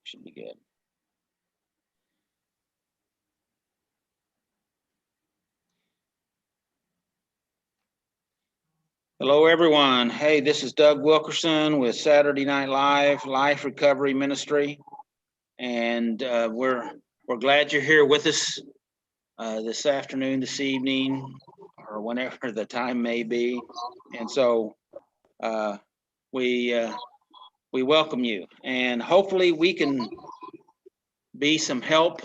Should be good. Hello, everyone. Hey, this is Doug Wilkerson with Saturday Night Live, Life Recovery Ministry, and we're glad you're here with us this afternoon, this evening, or whenever the time may be. And so we welcome you, and hopefully we can be some help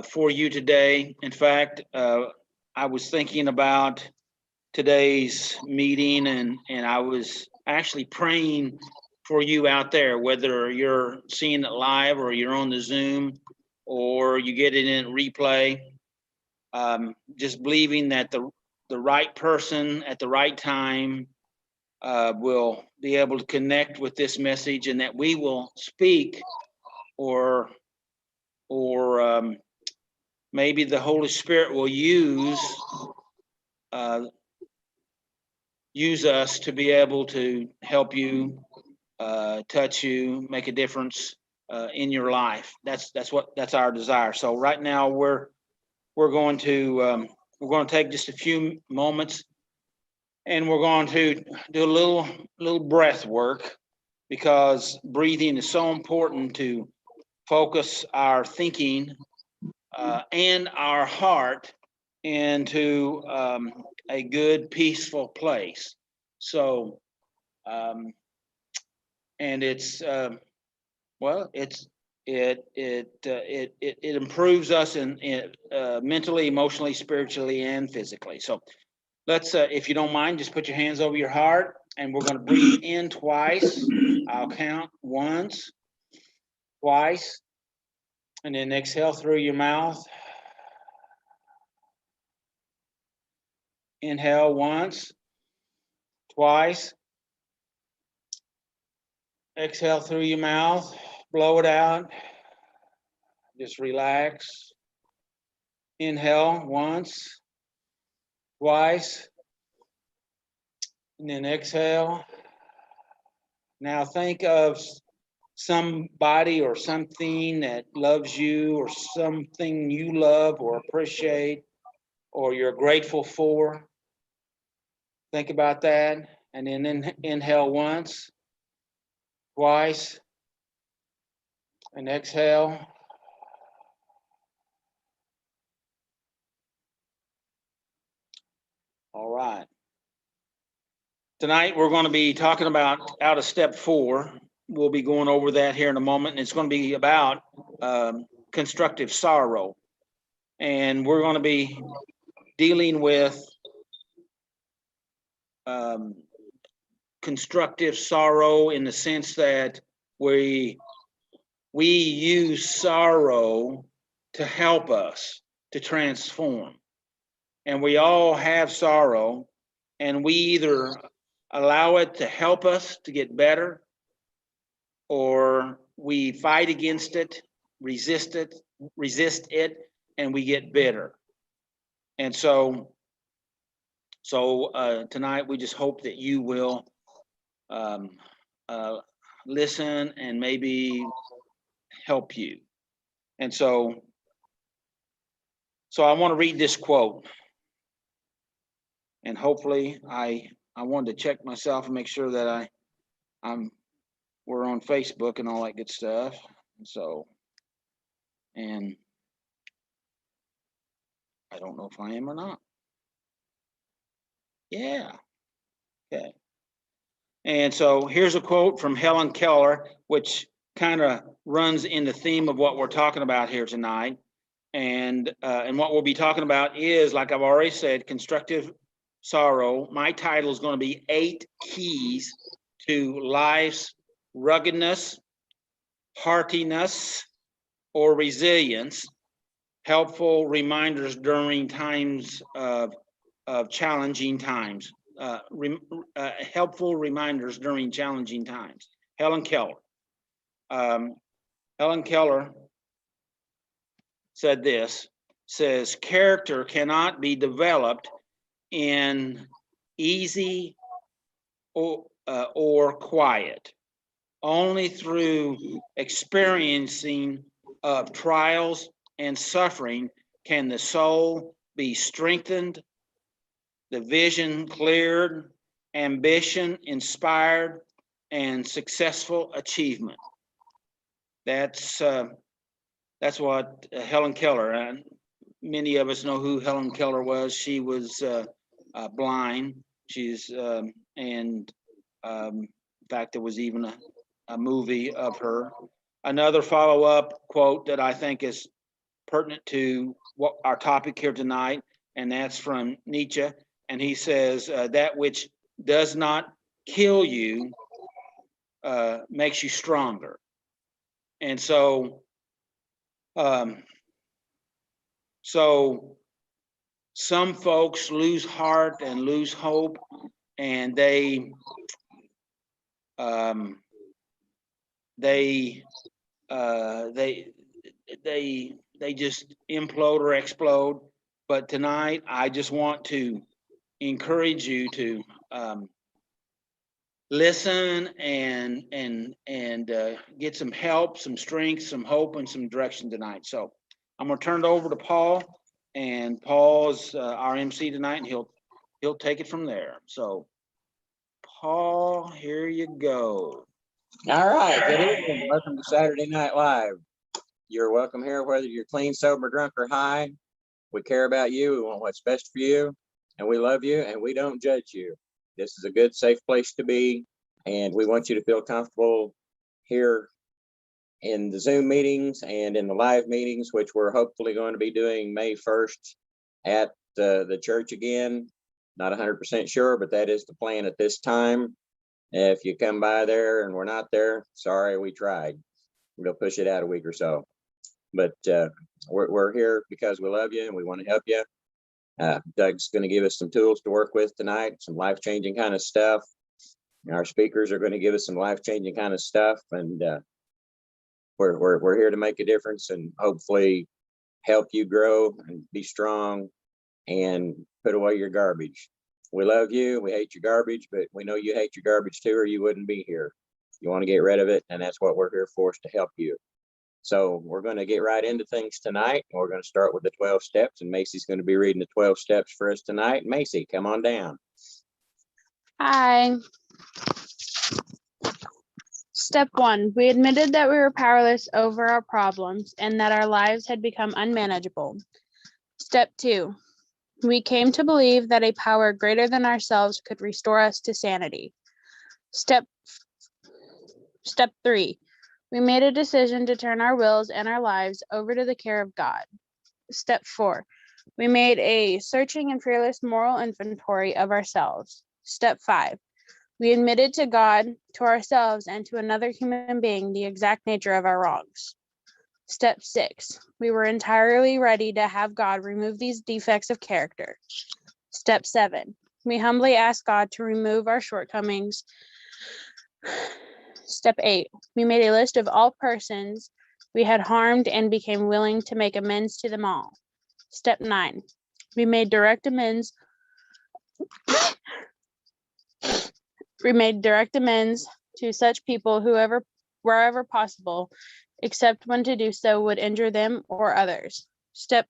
for you today. In fact, I was thinking about today's meeting, and I was actually praying for you out there, whether you're seeing it live or you're on the Zoom or you get it in replay. Just believing that the right person at the right time will be able to connect with this message, and that we will speak, or maybe the Holy Spirit will use us to be able to help you, touch you, make a difference in your life. That's our desire. So right now we're going to take just a few moments, and we're going to do a little breath work, because breathing is so important to focus our thinking and our heart into a good, peaceful place. So, and it's it improves us in mentally, emotionally, spiritually, and physically. So let's, if you don't mind, just put your hands over your heart, and we're going to breathe in twice. I'll count once, twice, and then exhale through your mouth. Inhale once, twice. Exhale through your mouth, blow it out. Just relax. Inhale once, twice, and then exhale. Now think of somebody or something that loves you, or something you love or appreciate or you're grateful for. Think about that, and then inhale once, twice, and exhale. All right. Tonight we're going to be talking about out of step 4. We'll be going over that here in a moment, and it's going to be about constructive sorrow. And we're going to be dealing with constructive sorrow in the sense that we use sorrow to help us to transform. And we all have sorrow, and we either allow it to help us to get better, or we fight against it, resist it, and we get bitter. And so tonight we just hope that you will listen and maybe help you. And so I want to read this quote, and hopefully I wanted to check myself and make sure that we're on Facebook and all that good stuff. And I don't know if I am or not. Yeah. Okay. And so here's a quote from Helen Keller, which kind of runs in the theme of what we're talking about here tonight. And what we'll be talking about is, like I've already said, constructive sorrow. My title is going to be 8 keys to life's ruggedness, hardiness, or resilience. Helpful reminders during times of challenging times. Helpful reminders during challenging times. Helen Keller. Helen Keller said this, says, character cannot be developed in easy or quiet. Only through experiencing of trials and suffering can the soul be strengthened, the vision cleared, ambition inspired, and successful achievement. That's what Helen Keller, and many of us know who Helen Keller was. She was blind. She's in fact, there was even a movie of her. Another follow-up quote that I think is pertinent to what our topic here tonight, and that's from Nietzsche. And he says, that which does not kill you makes you stronger. And so, some folks lose heart and lose hope, and they just implode or explode. But tonight, I just want to encourage you to listen and get some help, some strength, some hope, and some direction tonight. So I'm going to turn it over to Paul, and Paul's our MC tonight, and he'll take it from there. So, Paul, here you go. All right. Good evening. Welcome to Saturday Night Live. You're welcome here, whether you're clean, sober, drunk, or high. We care about you. We want what's best for you, and we love you, and we don't judge you. This is a good, safe place to be, and we want you to feel comfortable here in the Zoom meetings and in the live meetings, which we're hopefully going to be doing May 1st at the church again. Not 100% sure, but that is the plan at this time. If you come by there and we're not there, sorry, we tried. We'll push it out a week or so. But we're here because we love you and we want to help you. Doug's going to give us some tools to work with tonight, some life-changing kind of stuff. Our speakers are going to give us some life-changing kind of stuff, and we're here to make a difference and hopefully help you grow and be strong and put away your garbage. We love you. We hate your garbage, but we know you hate your garbage too, or you wouldn't be here. You want to get rid of it, and that's what we're here for, is to help you. So we're going to get right into things tonight. We're going to start with the 12 steps, and Macy's going to be reading the 12 steps for us tonight. Macy, come on down. Hi. Step 1, we admitted that we were powerless over our problems and that our lives had become unmanageable. Step 2, we came to believe that a power greater than ourselves could restore us to sanity. Step 3, we made a decision to turn our wills and our lives over to the care of God. Step 4, we made a searching and fearless moral inventory of ourselves. Step 5, we admitted to God, to ourselves, and to another human being the exact nature of our wrongs. Step 6, we were entirely ready to have God remove these defects of character. Step 7, we humbly asked God to remove our shortcomings. Step 8, we made a list of all persons we had harmed and became willing to make amends to them all. Step 9, we made direct amends. We made direct amends to such people wherever possible, except when to do so would injure them or others. Step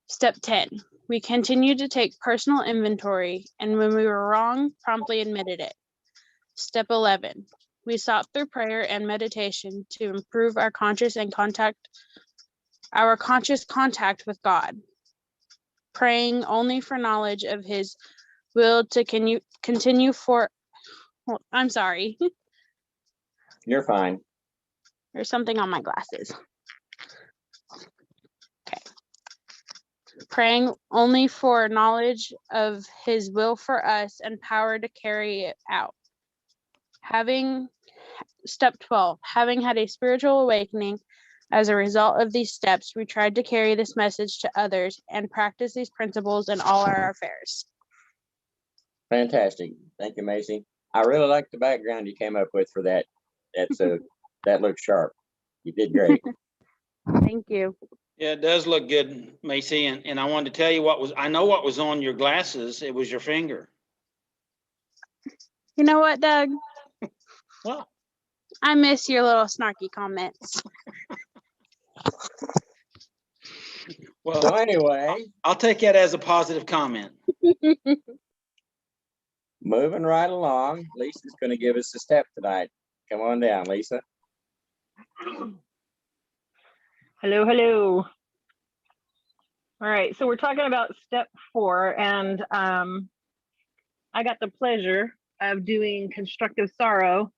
10, we continued to take personal inventory, and when we were wrong, promptly admitted it. Step 11, we sought through prayer and meditation to improve our conscious contact with God, praying only for knowledge of His will to continue for. Well, I'm sorry. You're fine. There's something on my glasses. Okay. Praying only for knowledge of His will for us and power to carry it out. Step 12, having had a spiritual awakening as a result of these steps, we tried to carry this message to others and practice these principles in all our affairs. Fantastic. Thank you, Macy. I really like the background you came up with for that. That looks sharp. You did great. Thank you. Yeah, it does look good, Macy. And I wanted to tell you I know what was on your glasses. It was your finger. You know what, Doug? Well, I miss your little snarky comments. So well, anyway, I'll take that as a positive comment. moving right along, Lisa's going to give us a step tonight. Come on down, Lisa. Hello, hello. All right, so we're talking about step 4, and I got the pleasure of doing constructive sorrow.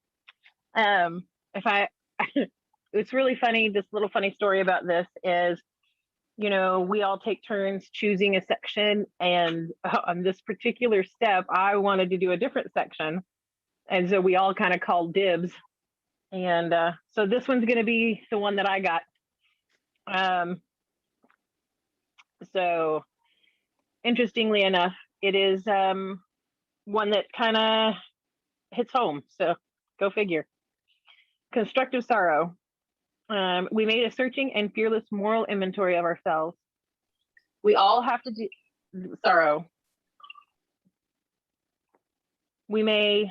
It's really funny. This little funny story about this is, we all take turns choosing a section, and on this particular step, I wanted to do a different section, and so we all kind of called dibs. And so this one's going to be the one that I got. So interestingly enough, it is one that kind of hits home. So go figure. Constructive sorrow. We made a searching and fearless moral inventory of ourselves. We all have to do sorrow. We may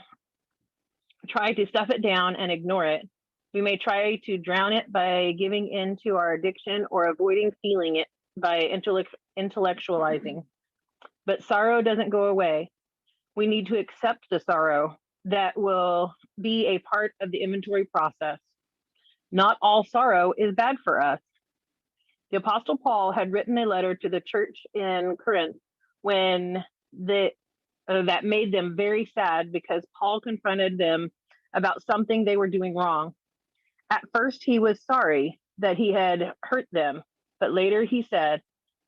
try to stuff it down and ignore it. We may try to drown it by giving in to our addiction or avoiding feeling it by intellectualizing. But sorrow doesn't go away. We need to accept the sorrow that will be a part of the inventory process. Not all sorrow is bad for us. The Apostle Paul had written a letter to the church in Corinth when that made them very sad because Paul confronted them about something they were doing wrong. At first, he was sorry that he had hurt them, but later he said,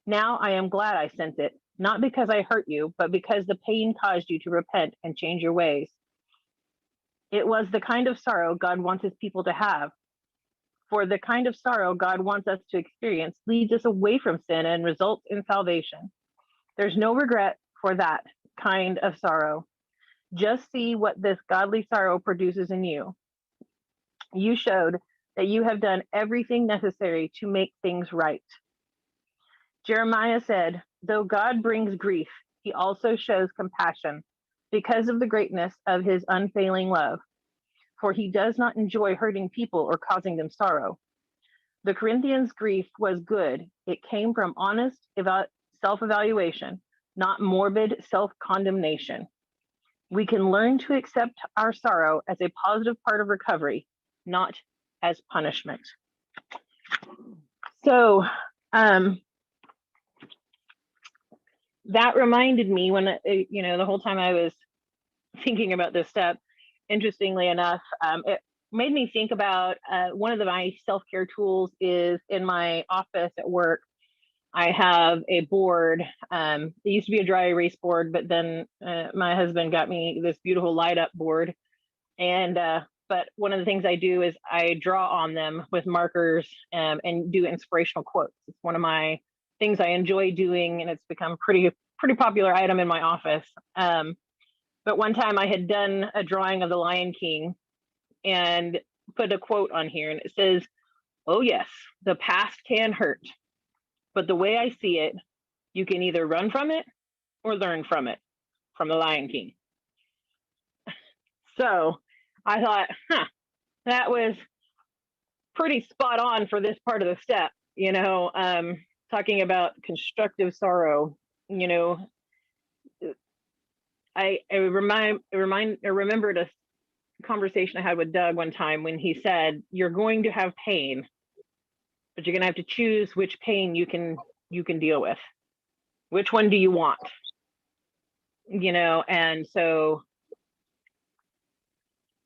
"Now I am glad I sent it, not because I hurt you, but because the pain caused you to repent and change your ways." It was the kind of sorrow God wants his people to have. For the kind of sorrow God wants us to experience leads us away from sin and results in salvation. There's no regret for that kind of sorrow. Just see what this godly sorrow produces in you. You showed that you have done everything necessary to make things right. Jeremiah said, "Though God brings grief, he also shows compassion because of the greatness of his unfailing love. For he does not enjoy hurting people or causing them sorrow." The Corinthians' grief was good. It came from honest self-evaluation, not morbid self-condemnation. We can learn to accept our sorrow as a positive part of recovery, not as punishment. So that reminded me when, the whole time I was thinking about this step, interestingly enough, it made me think about one of my self-care tools is in my office at work. I have a board. It used to be a dry erase board, but then my husband got me this beautiful light up board. And but one of the things I do is I draw on them with markers and do inspirational quotes. It's one of my things I enjoy doing, and it's become pretty popular item in my office. But one time I had done a drawing of the Lion King and put a quote on here, and it says, "Oh yes, the past can hurt, but the way I see it, you can either run from it or learn from it," from the Lion King. So I thought, that was pretty spot on for this part of the step, talking about constructive sorrow. I remembered a conversation I had with Doug one time when he said, "You're going to have pain, but you're going to have to choose which pain you can deal with. Which one do you want?" And so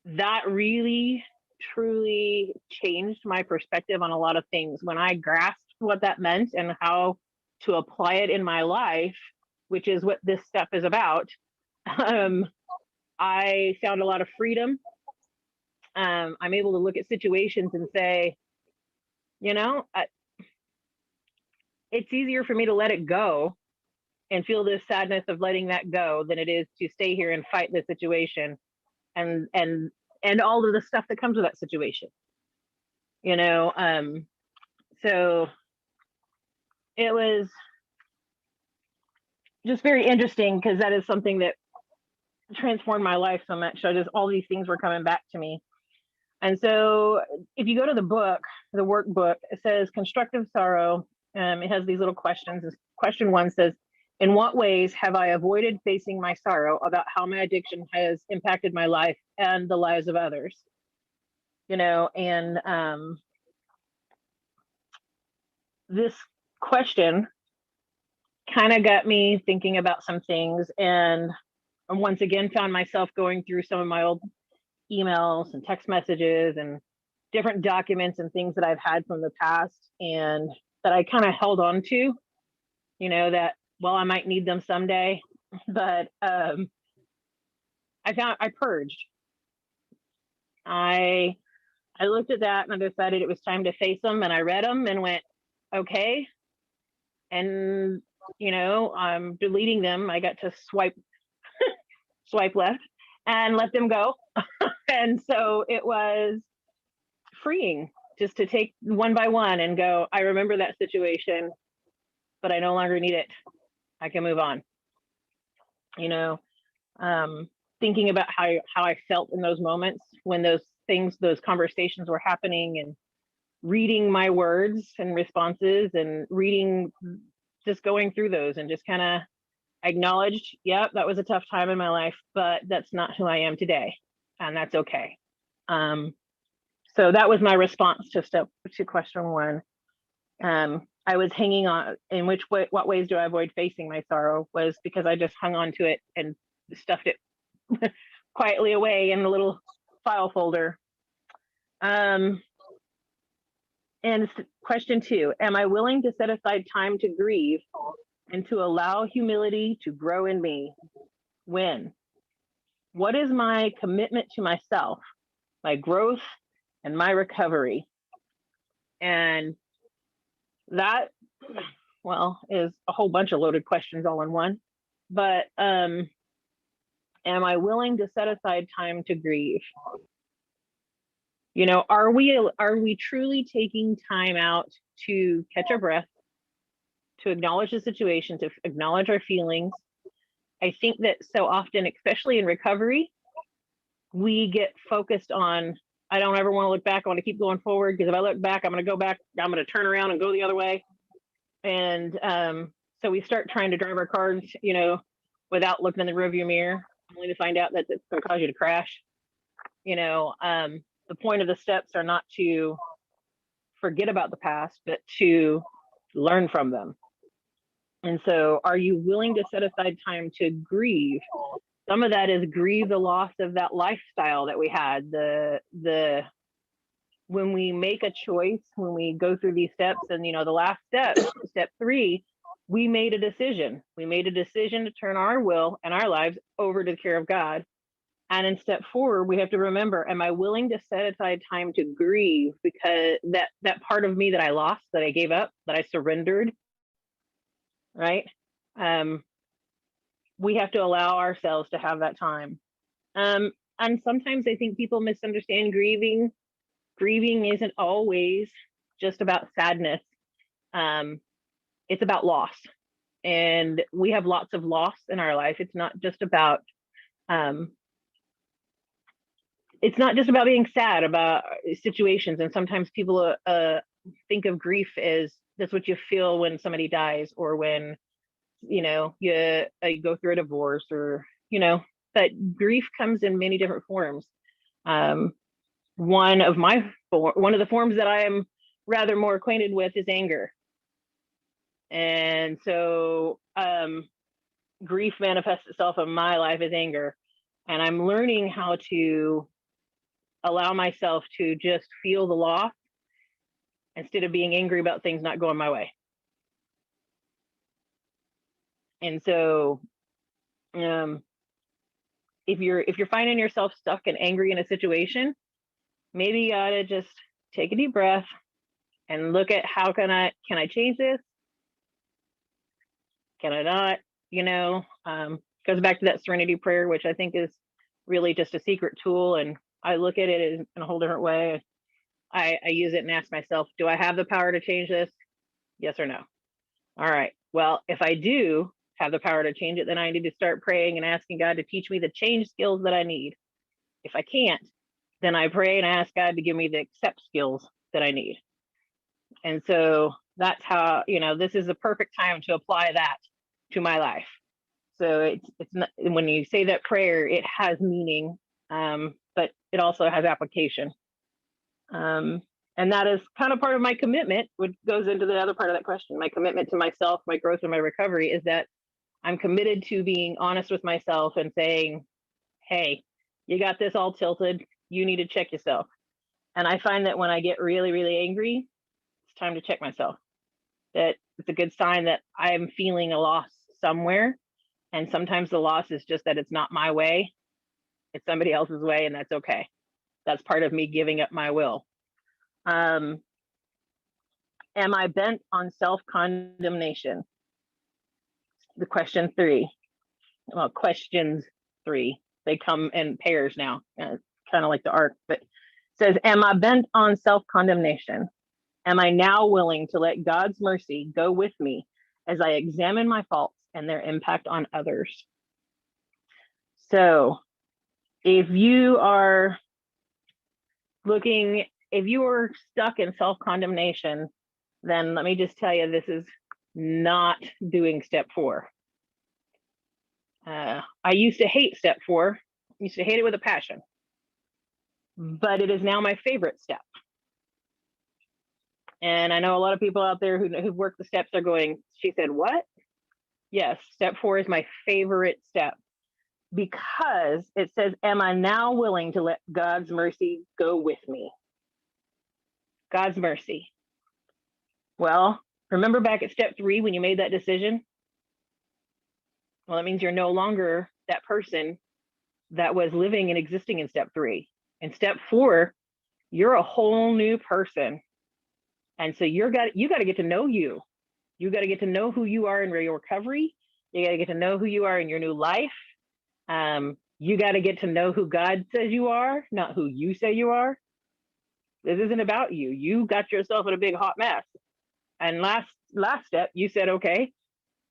that really, truly changed my perspective on a lot of things when I grasped what that meant and how to apply it in my life, which is what this step is about. I found a lot of freedom. I'm able to look at situations and say, it's easier for me to let it go and feel this sadness of letting that go than it is to stay here and fight the situation and all of the stuff that comes with that situation. So it was just very interesting because that is something that transformed my life so much. So just all these things were coming back to me. And so if you go to the book, the workbook, it says constructive sorrow. It has these little questions. Question 1 says, in what ways have I avoided facing my sorrow about how my addiction has impacted my life and the lives of others? You know, and this question kind of got me thinking about some things, and once again found myself going through some of my old emails and text messages and different documents and things that I've had from the past and that I kind of held on to, you know, that, well, I might need them someday, but I purged. I looked at that and I decided it was time to face them, and I read them and went, okay. And, you know, I'm deleting them. I got to swipe left and let them go. And so it was freeing just to take one by one and go, I remember that situation, but I no longer need it. I can move on. You know, thinking about how I felt in those moments when those conversations were happening, and reading my words and responses, and just going through those, and just kind of acknowledged, yep, that was a tough time in my life, but that's not who I am today. And that's okay. So that was my response to question 1. I was hanging on, what ways do I avoid facing my sorrow, was because I just hung on to it and stuffed it quietly away in a little file folder. And question 2, am I willing to set aside time to grieve and to allow humility to grow in me? When? What is my commitment to myself, my growth, and my recovery? And that, well, is a whole bunch of loaded questions all in one. But am I willing to set aside time to grieve? You know, are we truly taking time out to catch our breath, to acknowledge the situation, to acknowledge our feelings? I think that so often, especially in recovery, we get focused on, I don't ever want to look back. I want to keep going forward, because if I look back, I'm going to go back. I'm going to turn around and go the other way. And so we start trying to drive our cars, you know, without looking in the rearview mirror, only to find out that it's going to cause you to crash. You know, the point of the steps are not to forget about the past, but to learn from them. And so, are you willing to set aside time to grieve? Some of that is grieve the loss of that lifestyle that we had. When we make a choice, when we go through these steps, and you know, the last step, step 3, we made a decision. We made a decision to turn our will and our lives over to the care of God. And in step 4, we have to remember, am I willing to set aside time to grieve? Because that part of me that I lost, that I gave up, that I surrendered, right? We have to allow ourselves to have that time. And sometimes I think people misunderstand grieving. Grieving isn't always just about sadness. It's about loss. And we have lots of loss in our life. It's not just about being sad about situations. And sometimes people think of grief as that's what you feel when somebody dies, or when, you know, you go through a divorce, or, you know, but grief comes in many different forms. One of the forms that I am rather more acquainted with is anger. And so grief manifests itself in my life as anger. And I'm learning how to allow myself to just feel the loss instead of being angry about things not going my way. And so if you're finding yourself stuck and angry in a situation, maybe you ought to just take a deep breath and look at, how can I change this? Can I not? You know, goes back to that serenity prayer, which I think is really just a secret tool. And I look at it in a whole different way. I use it and ask myself, do I have the power to change this? Yes or no? All right. Well, if I do, have the power to change it, then I need to start praying and asking God to teach me the change skills that I need. If I can't, then I pray and ask God to give me the accept skills that I need. And so that's how, this is the perfect time to apply that to my life. So it's not, when you say that prayer, it has meaning, but it also has application. And that is kind of part of my commitment, which goes into the other part of that question. My commitment to myself, my growth, and my recovery is that I'm committed to being honest with myself and saying, hey, you got this all tilted. You need to check yourself. And I find that when I get really, really angry, it's time to check myself. That it's a good sign that I'm feeling a loss somewhere. And sometimes the loss is just that it's not my way, it's somebody else's way, and that's okay. That's part of me giving up my will. Am I bent on self-condemnation? The question 3. Well, questions 3. They come in pairs now, kind of like the arc, but it says, am I bent on self-condemnation? Am I now willing to let God's mercy go with me as I examine my faults and their impact on others? So if you are stuck in self-condemnation, then let me just tell you, this is not doing step 4. I used to hate step 4. I used to hate it with a passion, but it is now my favorite step. And I know a lot of people out there who've worked the steps are going, she said, what? Yes, step 4 is my favorite step because it says, am I now willing to let God's mercy go with me? God's mercy. Well, remember back at step 3 when you made that decision? Well, that means you're no longer that person that was living and existing in step 3. In step 4, you're a whole new person. And so you got to get to know you. You got to get to know who you are in your recovery. You got to get to know who you are in your new life. You got to get to know who God says you are, not who you say you are. This isn't about you. You got yourself in a big hot mess. And last step, you said, okay,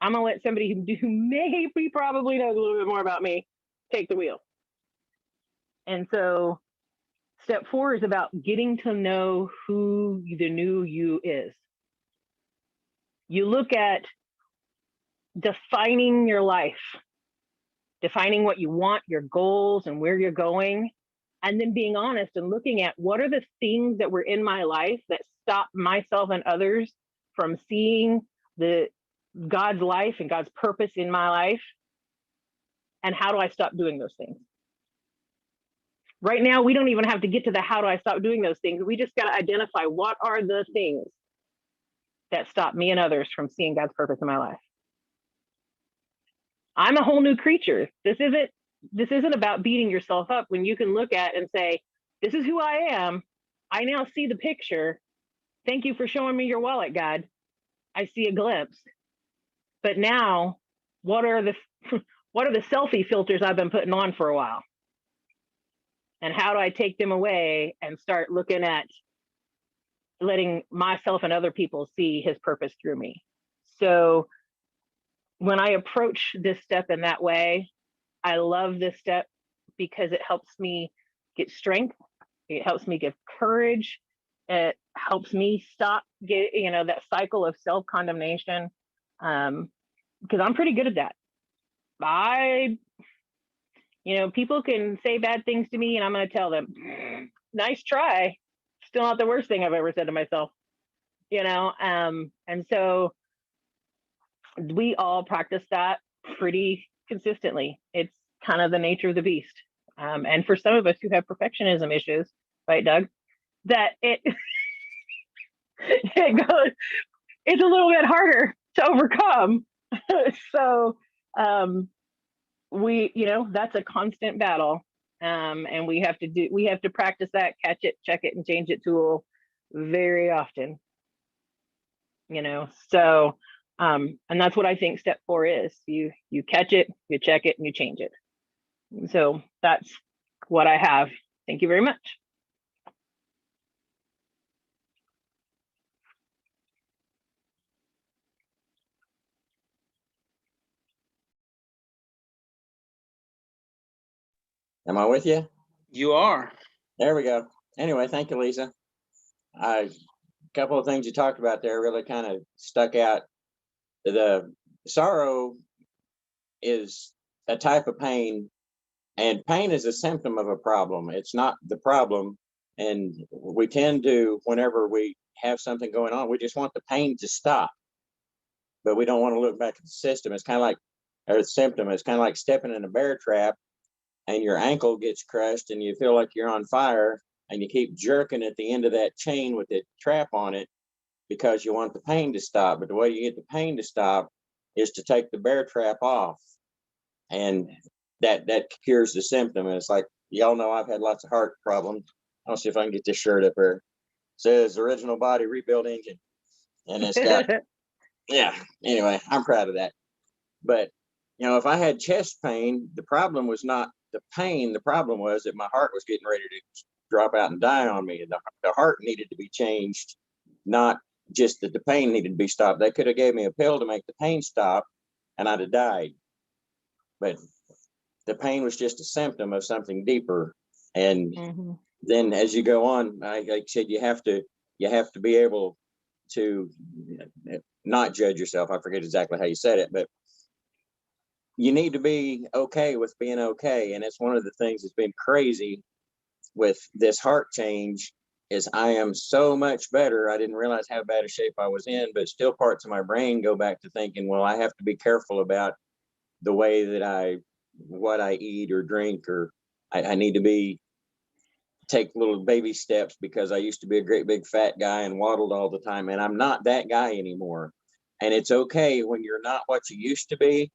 I'm gonna let somebody who maybe probably knows a little bit more about me take the wheel. And so step 4 is about getting to know who the new you is. You look at defining your life, defining what you want, your goals, and where you're going, and then being honest and looking at what are the things that were in my life that stop myself and others from seeing God's life and God's purpose in my life, and how do I stop doing those things? Right now, we don't even have to get to the how do I stop doing those things. We just got to identify what are the things that stop me and others from seeing God's purpose in my life. I'm a whole new creature. This isn't about beating yourself up when you can look at and say, this is who I am. I now see the picture. Thank you for showing me your wallet, God. I see a glimpse. But now, what are the selfie filters I've been putting on for a while? And how do I take them away and start looking at letting myself and other people see his purpose through me? So when I approach this step in that way, I love this step because it helps me get strength. It helps me get courage. It helps me stop that cycle of self-condemnation. Because I'm pretty good at that. People can say bad things to me and I'm going to tell them, nice try. Still not the worst thing I've ever said to myself, and so we all practice that pretty consistently. It's kind of the nature of the beast. And for some of us who have perfectionism issues, right, Doug, that it's a little bit harder to overcome. So that's a constant battle. And we have to practice that, catch it, check it, and change it tool very often. So and that's what I think step 4 is. You catch it, you check it, and you change it. So that's what I have. Thank you very much. Am I with you? You are. There we go. Anyway, thank you, Lisa. A couple of things you talked about there really kind of stuck out. The sorrow is a type of pain, and pain is a symptom of a problem. It's not the problem. And we tend to, whenever we have something going on, we just want the pain to stop, but we don't want to look back at the system. It's kind of like, or the symptom, it's kind of like stepping in a bear trap and your ankle gets crushed and you feel like you're on fire and you keep jerking at the end of that chain with the trap on it because you want the pain to stop. But the way you get the pain to stop is to take the bear trap off. And that cures the symptom. And it's like, y'all know I've had lots of heart problems. I'll see if I can get this shirt up here. It says original body rebuild engine. And it's got, yeah, anyway, I'm proud of that. But, you know, if I had chest pain, the problem was not the pain. The problem was that my heart was getting ready to drop out and die on me. The heart needed to be changed, not just that the pain needed to be stopped. They could have gave me a pill to make the pain stop and I'd have died. But the pain was just a symptom of something deeper. And then as you go on, like I said, you have to be able to not judge yourself. I forget exactly how you said it, but you need to be okay with being okay. And it's one of the things that's been crazy with this heart change is I am so much better. I didn't realize how bad a shape I was in, but still parts of my brain go back to thinking, well, I have to be careful about the way that what I eat or drink, or I need to take little baby steps because I used to be a great big fat guy and waddled all the time. And I'm not that guy anymore. And it's okay when you're not what you used to be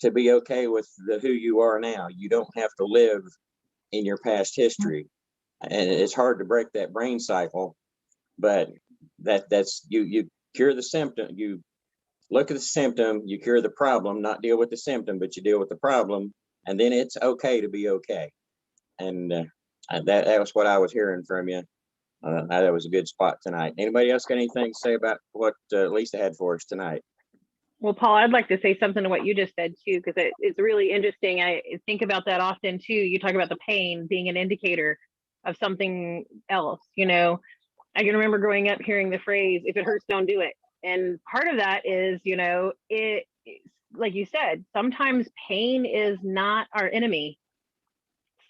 okay with who you are now. You don't have to live in your past history. And it's hard to break that brain cycle, but that's you cure the symptom. You look at the symptom, you cure the problem, not deal with the symptom, but you deal with the problem. And then it's okay to be okay. And that was what I was hearing from you. That was a good spot tonight. Anybody else got anything to say about what Lisa had for us tonight? Well, Paul, I'd like to say something to what you just said too, because it's really interesting. I think about that often too. You talk about the pain being an indicator of something else. You know, I can remember growing up hearing the phrase, if it hurts, don't do it. And part of that is, you know, like you said, sometimes pain is not our enemy.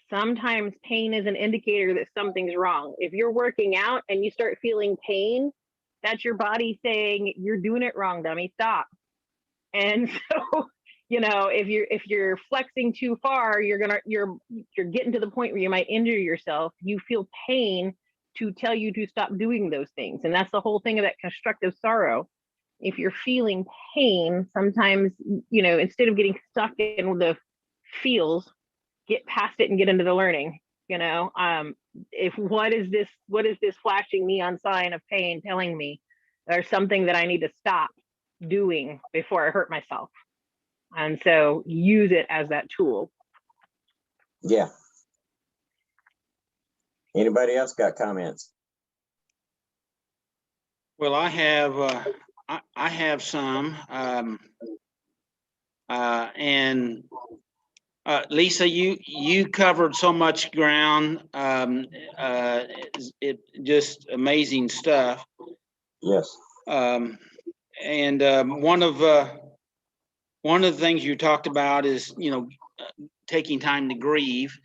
Sometimes pain is an indicator that something's wrong. If you're working out and you start feeling pain, that's your body saying, you're doing it wrong, dummy, stop. And so, you know, if you're flexing too far, you're getting to the point where you might injure yourself. You feel pain to tell you to stop doing those things. And that's the whole thing of that constructive sorrow. If you're feeling pain, sometimes, you know, instead of getting stuck in the feels, get past it and get into the learning. You know, what is this flashing neon sign of pain telling me there's something that I need to stop doing before I hurt myself? And so use it as that tool. Yeah. Anybody else got comments? Well, I have some, and Lisa, you covered so much ground. It just amazing stuff. Yes. And one of the things you talked about is, you know, taking time to grieve,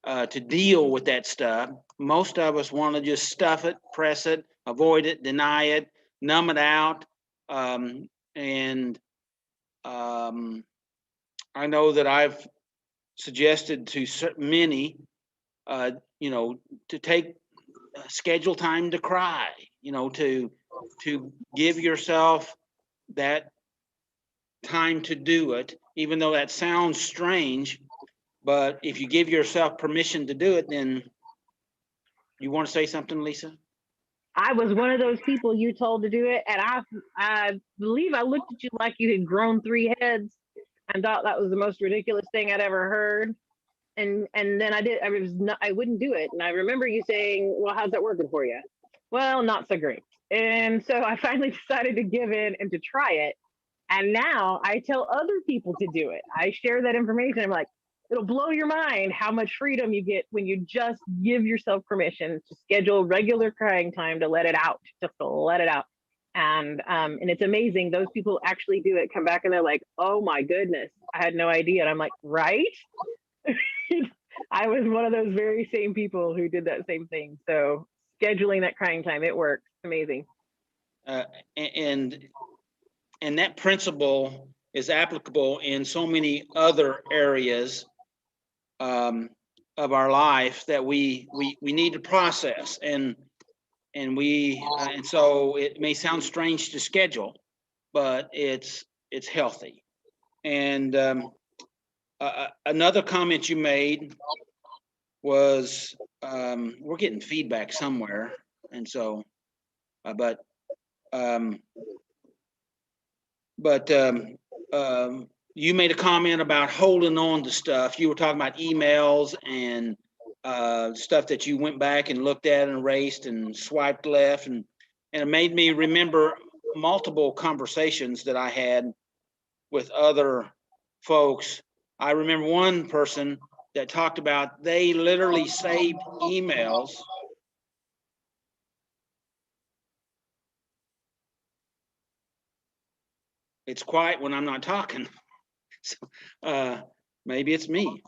to deal with that stuff. Most of us want to just stuff it, press it, avoid it, deny it, numb it out. I know that I've suggested to many, you know, to take schedule time to cry, you know, to give yourself that time to do it, even though that sounds strange. But if you give yourself permission to do it, then you want to say something, Lisa? I was one of those people you told to do it, and I believe I looked at you like you had grown 3 heads and thought that was the most ridiculous thing I'd ever heard. And then I wouldn't do it. And I remember you saying, well, how's that working for you? Well, not so great. And so I finally decided to give in and to try it. And now I tell other people to do it. I share that information. I'm like, it'll blow your mind how much freedom you get when you just give yourself permission to schedule regular crying time, to let it out, just to let it out. And it's amazing. Those people actually do it, come back and they're like, oh my goodness, I had no idea. And I'm like, right? I was one of those very same people who did that same thing. So scheduling that crying time, it works. Amazing. And that principle is applicable in so many other areas of our life that we need to process, and so it may sound strange to schedule, but it's healthy. And another comment you made was, we're getting feedback somewhere, and so you made a comment about holding on to stuff. You were talking about emails and stuff that you went back and looked at and erased and swiped left, and it made me remember multiple conversations that I had with other folks. I remember one person that talked about they literally saved emails. It's quiet when I'm not talking. So maybe it's me.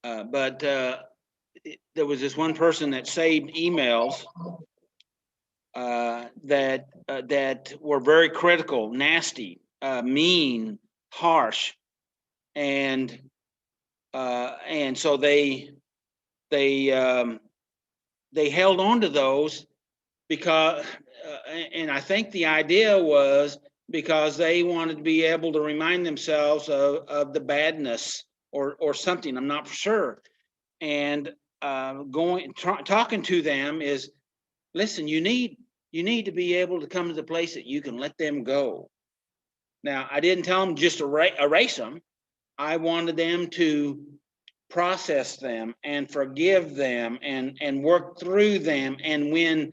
But there was this one person that saved emails that were very critical, nasty, mean, harsh, and so they held on to those because, and I think the idea was because they wanted to be able to remind themselves of the badness or something. I'm not sure. And talking to them is, listen, you need to be able to come to the place that you can let them go. Now, I didn't tell them just erase them. I wanted them to process them and forgive them and work through them. And when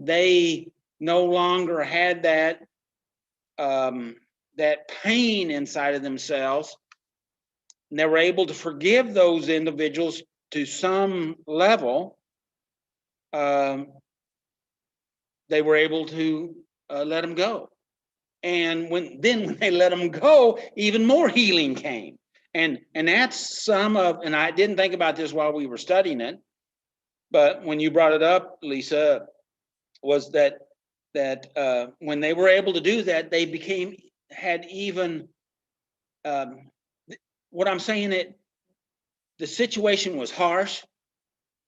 they no longer had that pain inside of themselves, and they were able to forgive those individuals to some level, they were able to let them go. And when they let them go, even more healing came. And that's and I didn't think about this while we were studying it, but when you brought it up, Lisa, was that when they were able to do that, they had even, what I'm saying, the situation was harsh,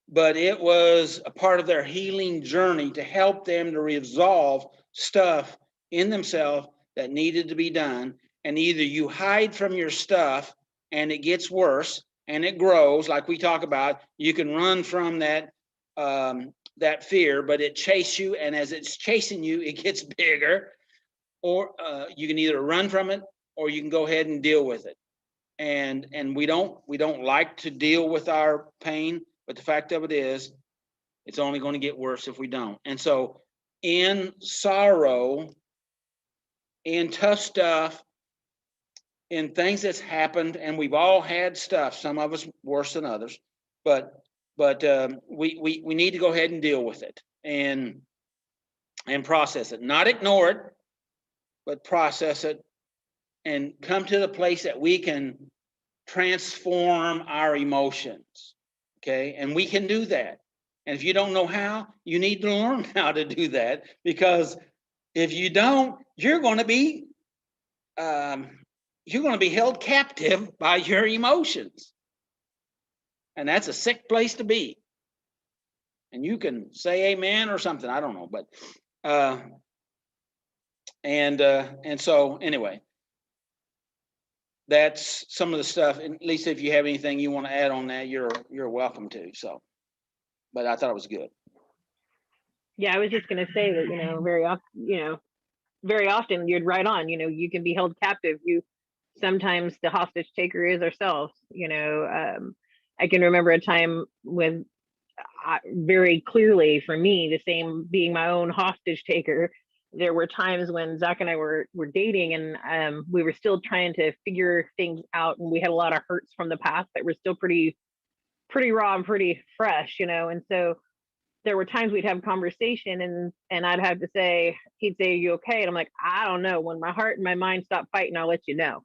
but it was a part of their healing journey to help them to resolve stuff in themselves that needed to be done. And either you hide from your stuff and it gets worse and it grows, like we talk about, you can run from that fear, but it chases you, and as it's chasing you, it gets bigger. Or you can either run from it or you can go ahead and deal with it. And we don't like to deal with our pain, but the fact of it is, it's only going to get worse if we don't. And so in sorrow, in tough stuff, in things that's happened, and we've all had stuff, some of us worse than others, but we need to go ahead and deal with it and process it, not ignore it, but process it and come to the place that we can transform our emotions. Okay, and we can do that. And if you don't know how, you need to learn how to do that, because if you don't, you're going to be held captive by your emotions, and that's a sick place to be. And you can say amen or something, I don't know, but and so anyway, that's some of the stuff. And Lisa, if you have anything you want to add on that, you're welcome to. So, but I thought it was good. Yeah, I was just going to say that, very often you're right on, you can be held captive. Sometimes the hostage taker is ourselves. I can remember a time when very clearly for me, the same being my own hostage taker, there were times when Zach and I were dating, and we were still trying to figure things out, and we had a lot of hurts from the past that were still pretty raw and pretty fresh, you know. And so there were times we'd have conversation, and I'd have to say, he'd say, "Are you okay?" And I'm like, "I don't know. When my heart and my mind stop fighting, I'll let you know."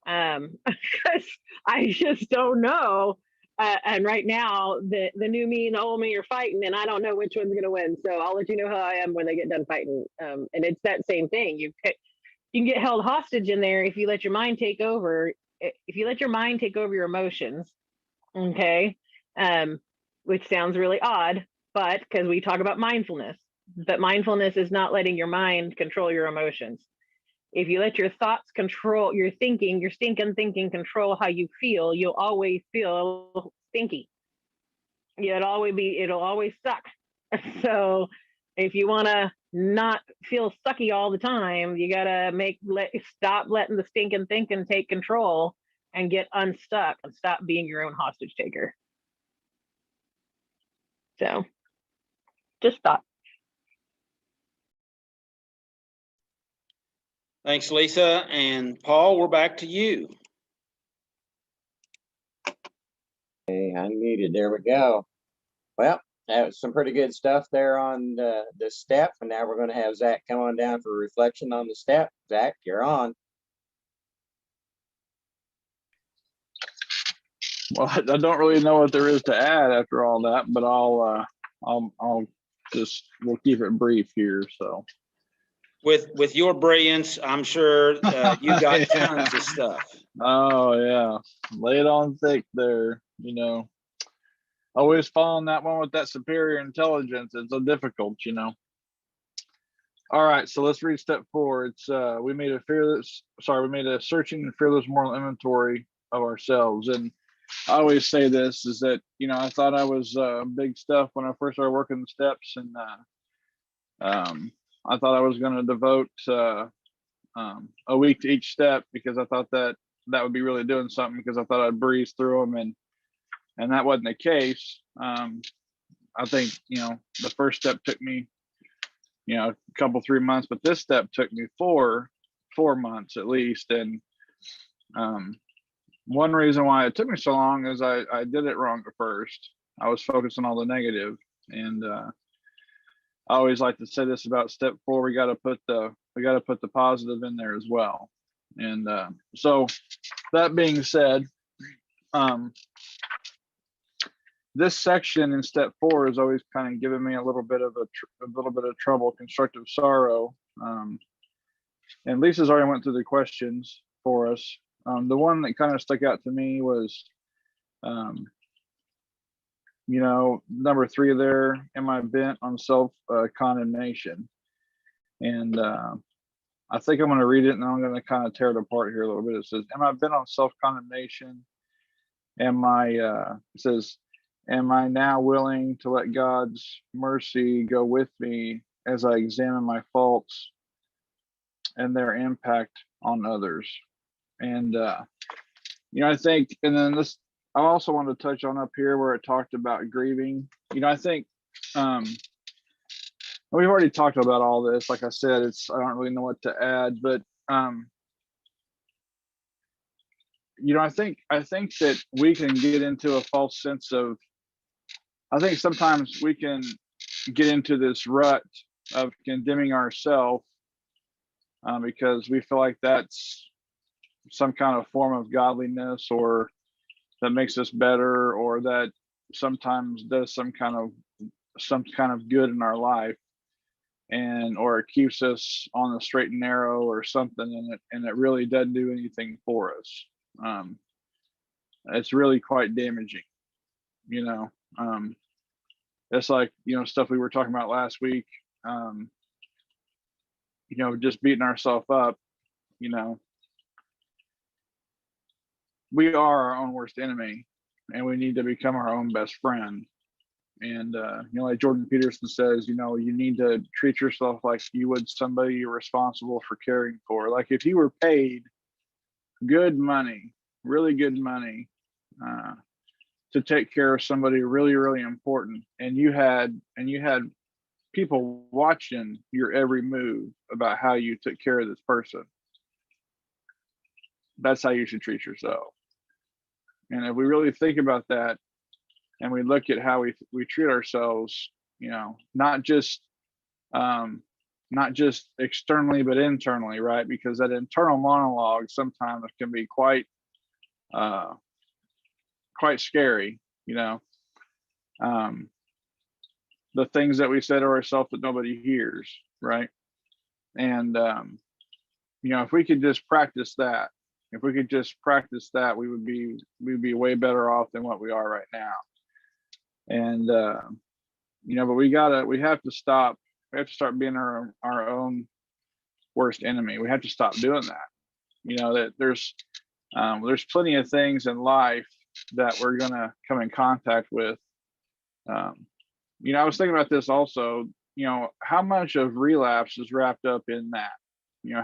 Because I just don't know. And right now, the new me and the old me are fighting, and I don't know which one's gonna win. So I'll let you know how I am when they get done fighting. And it's that same thing. You can get held hostage in there if you let your mind take over. If you let your mind take over your emotions, okay, which sounds really odd, but because we talk about mindfulness, but mindfulness is not letting your mind control your emotions. If you let your thoughts control your thinking, your stinking thinking control how you feel, you'll always feel stinky. It'll always suck. So if you want to not feel sucky all the time, you gotta stop letting the stinking thinking take control and get unstuck and stop being your own hostage taker. So just thought. Thanks, Lisa. And Paul, we're back to you. Okay, unmuted. There we go. Well, that was some pretty good stuff there on the step. And now we're going to have Zach come on down for reflection on the step. Zach, you're on. Well, I don't really know what there is to add after all that, but I'll just, we'll keep it brief here. So With your brilliance, I'm sure you got Yeah. tons of stuff. Oh yeah, lay it on thick there. You know, always following that one with that superior intelligence. It's so difficult, you know. All right, so let's read step 4. It's we made a searching and fearless moral inventory of ourselves. And I always say this is that, you know, I thought I was big stuff when I first started working the steps, and I thought I was going to devote a week to each step because I thought that would be really doing something, because I thought I'd breeze through them, and that wasn't the case. I think, you know, the first step took me, you know, a couple 3 months, but this step took me 4 months at least. And one reason why it took me so long is I did it wrong at first. I was focused on all the negative, and I always like to say this about step 4: we got to put the positive in there as well. And so that being said, this section in step 4 has always kind of given me a little bit of trouble, constructive sorrow. And Lisa's already went through the questions for us. The one that kind of stuck out to me was, you know, number 3 there, am I bent on self condemnation? And I think I'm going to read it, and then I'm going to kind of tear it apart here a little bit. It says, am I bent on self condemnation? It says, am I now willing to let God's mercy go with me as I examine my faults and their impact on others? And you know, I think, and then this, I also want to touch on up here where it talked about grieving. You know, I think we've already talked about all this. Like I said, I don't really know what to add, but you know, I think that we can get into a false sense of, I think sometimes we can get into this rut of condemning ourselves because we feel like that's some kind of form of godliness, or that makes us better, or that sometimes does some kind of good in our life, and or it keeps us on the straight and narrow or something, and it really doesn't do anything for us. It's really quite damaging, you know. It's like, you know, stuff we were talking about last week, you know, just beating ourselves up. You know, we are our own worst enemy, and we need to become our own best friend. And you know, like Jordan Peterson says, you know, you need to treat yourself like you would somebody you're responsible for caring for. Like if you were paid good money, really good money, to take care of somebody really, really important, and you had people watching your every move about how you took care of this person. That's how you should treat yourself. And if we really think about that, and we look at how we treat ourselves, you know, not just externally, but internally, right? Because that internal monologue sometimes can be quite scary, you know. The things that we say to ourselves that nobody hears, right? And you know, if we could just practice that, we'd be way better off than what we are right now. And you know, but we have to start being our own worst enemy. We have to stop doing that. You know, that there's plenty of things in life that we're gonna come in contact with. You know, I was thinking about this also, you know, how much of relapse is wrapped up in that? You know,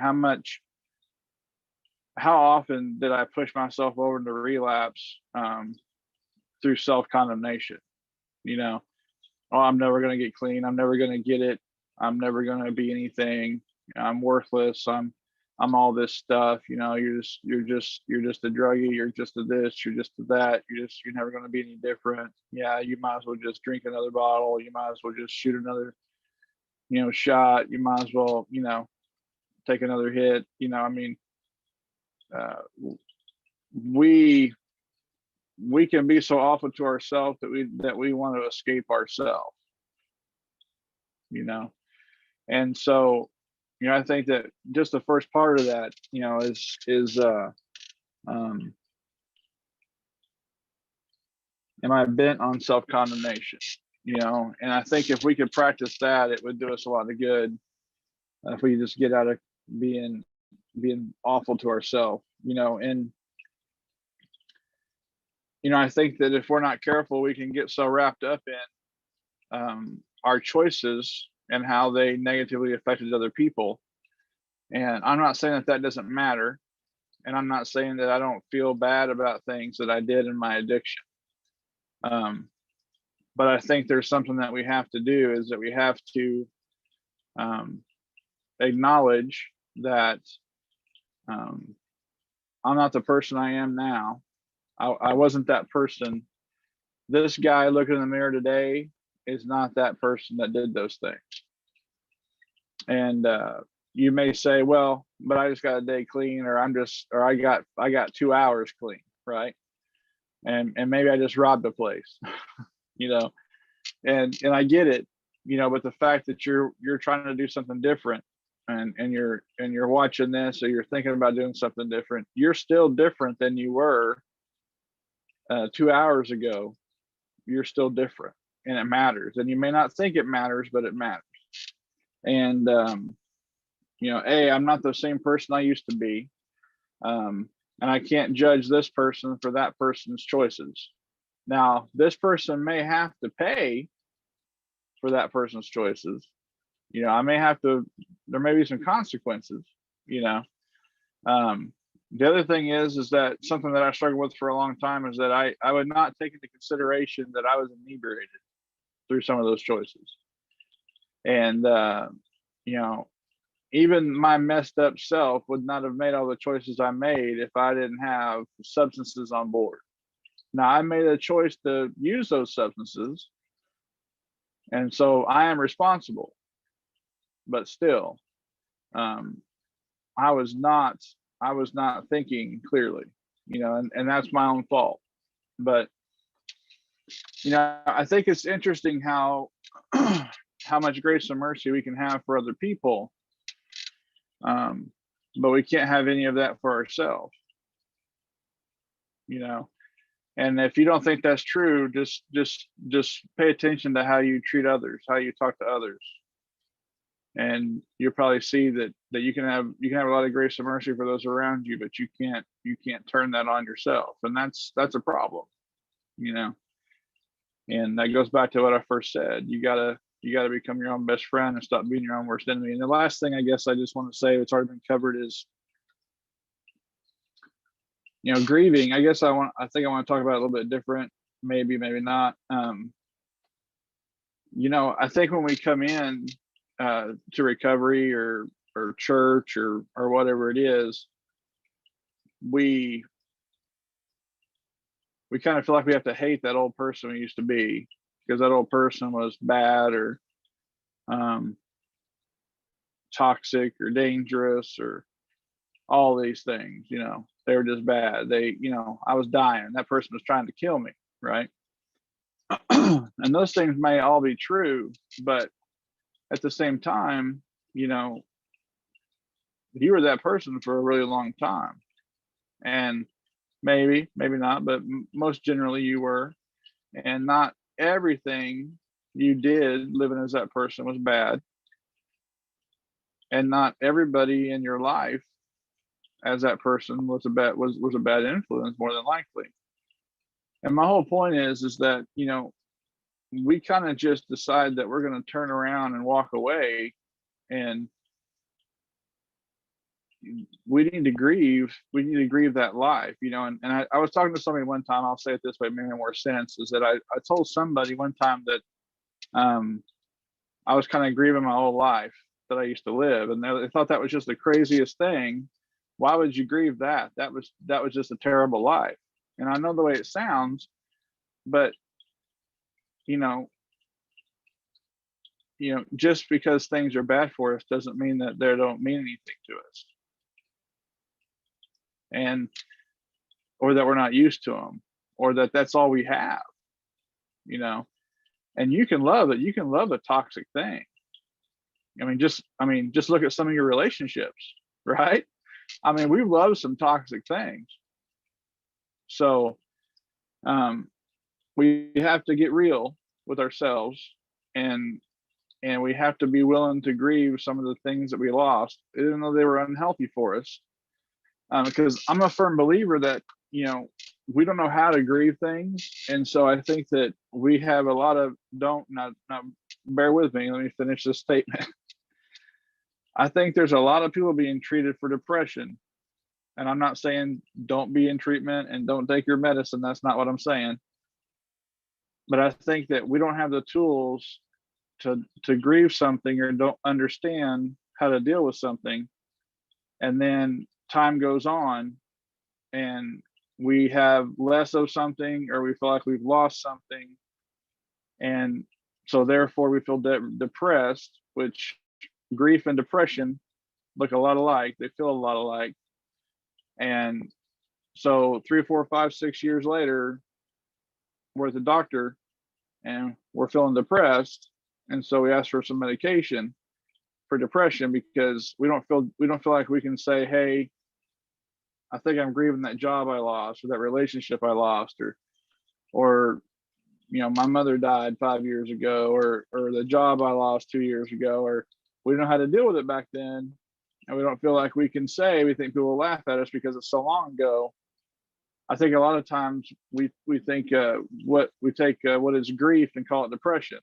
how often did I push myself over into relapse through self-condemnation? You know, oh, I'm never going to get clean. I'm never going to get it. I'm never going to be anything. I'm worthless. I'm all this stuff. You know, you're just a druggie. You're just a this. You're just a that. You're never going to be any different. Yeah, you might as well just drink another bottle. You might as well just shoot another, you know, shot. You might as well, you know, take another hit. You know, I mean, we can be so awful to ourselves that we want to escape ourselves, you know. And so, you know, I think that just the first part of that, you know, is am I bent on self-condemnation, you know? And I think if we could practice that, it would do us a lot of good if we just get out of being awful to ourselves, you know. And you know, I think that if we're not careful, we can get so wrapped up in our choices and how they negatively affected other people. And I'm not saying that doesn't matter, and I'm not saying that I don't feel bad about things that I did in my addiction. But I think there's something that we have to do, is that we have to acknowledge that I'm not the person I am now. I wasn't that person. This guy looking in the mirror today is not that person that did those things. And you may say, well, but I just got a day clean, or I got 2 hours clean, right? And maybe I just robbed a place, you know. And I get it, you know, but the fact that you're trying to do something different, and you're watching this, or you're thinking about doing something different, you're still different than you were 2 hours ago. You're still different, and it matters. And you may not think it matters, but it matters. And you know, I'm not the same person I used to be, and I can't judge this person for that person's choices. Now, this person may have to pay for that person's choices. You know, I may have to. There may be some consequences. You know. The other thing is that something that I struggled with for a long time is that I would not take into consideration that I was inebriated through some of those choices. And, you know, even my messed up self would not have made all the choices I made if I didn't have substances on board. Now, I made a choice to use those substances, and so I am responsible. But still, I was not thinking clearly, you know, and that's my own fault. But, you know, I think it's interesting how much grace and mercy we can have for other people, but we can't have any of that for ourselves, you know. And if you don't think that's true, just pay attention to how you treat others, how you talk to others, and you'll probably see that you can have a lot of grace and mercy for those around you, but you can't turn that on yourself, and that's a problem, you know. And that goes back to what I first said. You gotta become your own best friend and stop being your own worst enemy. And the last thing I guess I just want to say, it's already been covered, is, you know, grieving. I guess I think I want to talk about it a little bit different, maybe not. I think when we come in to recovery or church or whatever it is, we kind of feel like we have to hate that old person we used to be because that old person was bad or toxic or dangerous or all these things. They were just bad. I was dying. That person was trying to kill me, right? And those things may all be true, but at the same time, you were that person for a really long time, and maybe not, but most generally you were, and not everything you did living as that person was bad, and not everybody in your life as that person was a bad influence, more than likely. And my whole point is that we kind of just decide that we're going to turn around and walk away, and we need to grieve that life, and I was talking to somebody one time, I'll say it this way, maybe more sense, is that I told somebody one time that I was kind of grieving my whole life that I used to live, and they thought that was just the craziest thing. Why would you grieve that? That was just a terrible life. And I know the way it sounds, but just because things are bad for us doesn't mean that they don't mean anything to us, and or that we're not used to them, or that that's all we have. And you can love it. You can love a toxic thing. Just look at some of your relationships, right? We love some toxic things. So we have to get real with ourselves, and we have to be willing to grieve some of the things that we lost, even though they were unhealthy for us. Because I'm a firm believer that, we don't know how to grieve things. And so I think that we have a lot of bear with me. Let me finish this statement. I think there's a lot of people being treated for depression. And I'm not saying don't be in treatment and don't take your medicine. That's not what I'm saying. But I think that we don't have the tools to grieve something, or don't understand how to deal with something. And then time goes on and we have less of something, or we feel like we've lost something. And so therefore we feel depressed, which grief and depression look a lot alike. They feel a lot alike. And so 3, 4, 5, 6 years later, we're at the doctor and we're feeling depressed. And so we ask for some medication for depression because we don't feel like we can say, hey, I think I'm grieving that job I lost, or that relationship I lost, or my mother died 5 years ago, or the job I lost 2 years ago, or we don't know how to deal with it back then. And we don't feel like we can say, we think people will laugh at us because it's so long ago. I think a lot of times we think what is grief and call it depression.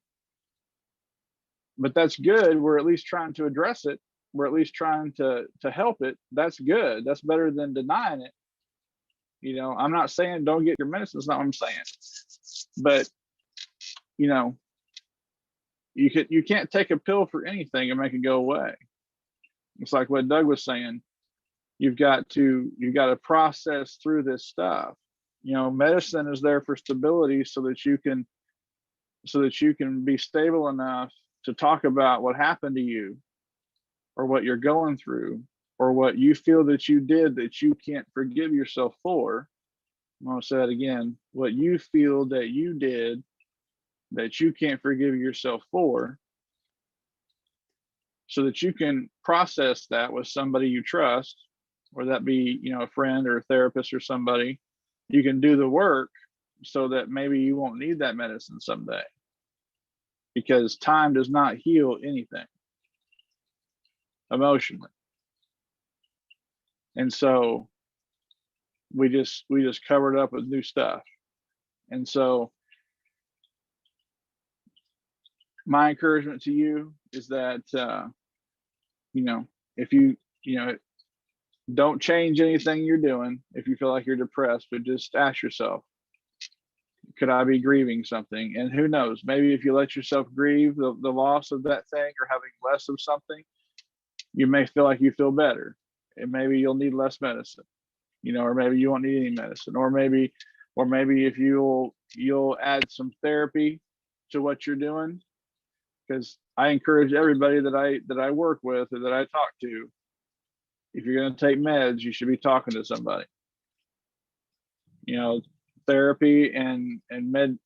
But that's good. We're at least trying to address it. We're at least trying to help it. That's good. That's better than denying it. I'm not saying don't get your medicine. That's not what I'm saying. But you can't take a pill for anything and make it go away. It's like what Doug was saying. You've got to process through this stuff. Medicine is there for stability, so that you can be stable enough to talk about what happened to you, or what you're going through, or what you feel that you did that you can't forgive yourself for. I'm going to say that again. What you feel that you did that you can't forgive yourself for, so that you can process that with somebody you trust, or that be, a friend or a therapist or somebody. You can do the work so that maybe you won't need that medicine someday, because time does not heal anything emotionally. And so we just covered up with new stuff. And so my encouragement to you is that if you don't change anything you're doing if you feel like you're depressed, but just ask yourself, could I be grieving something? And who knows, maybe if you let yourself grieve the loss of that thing or having less of something, you may feel like you feel better, and maybe you'll need less medicine, or maybe you won't need any medicine, or maybe if you'll add some therapy to what you're doing. Because I encourage everybody that I work with or that I talk to, if you're going to take meds, you should be talking to somebody. Therapy and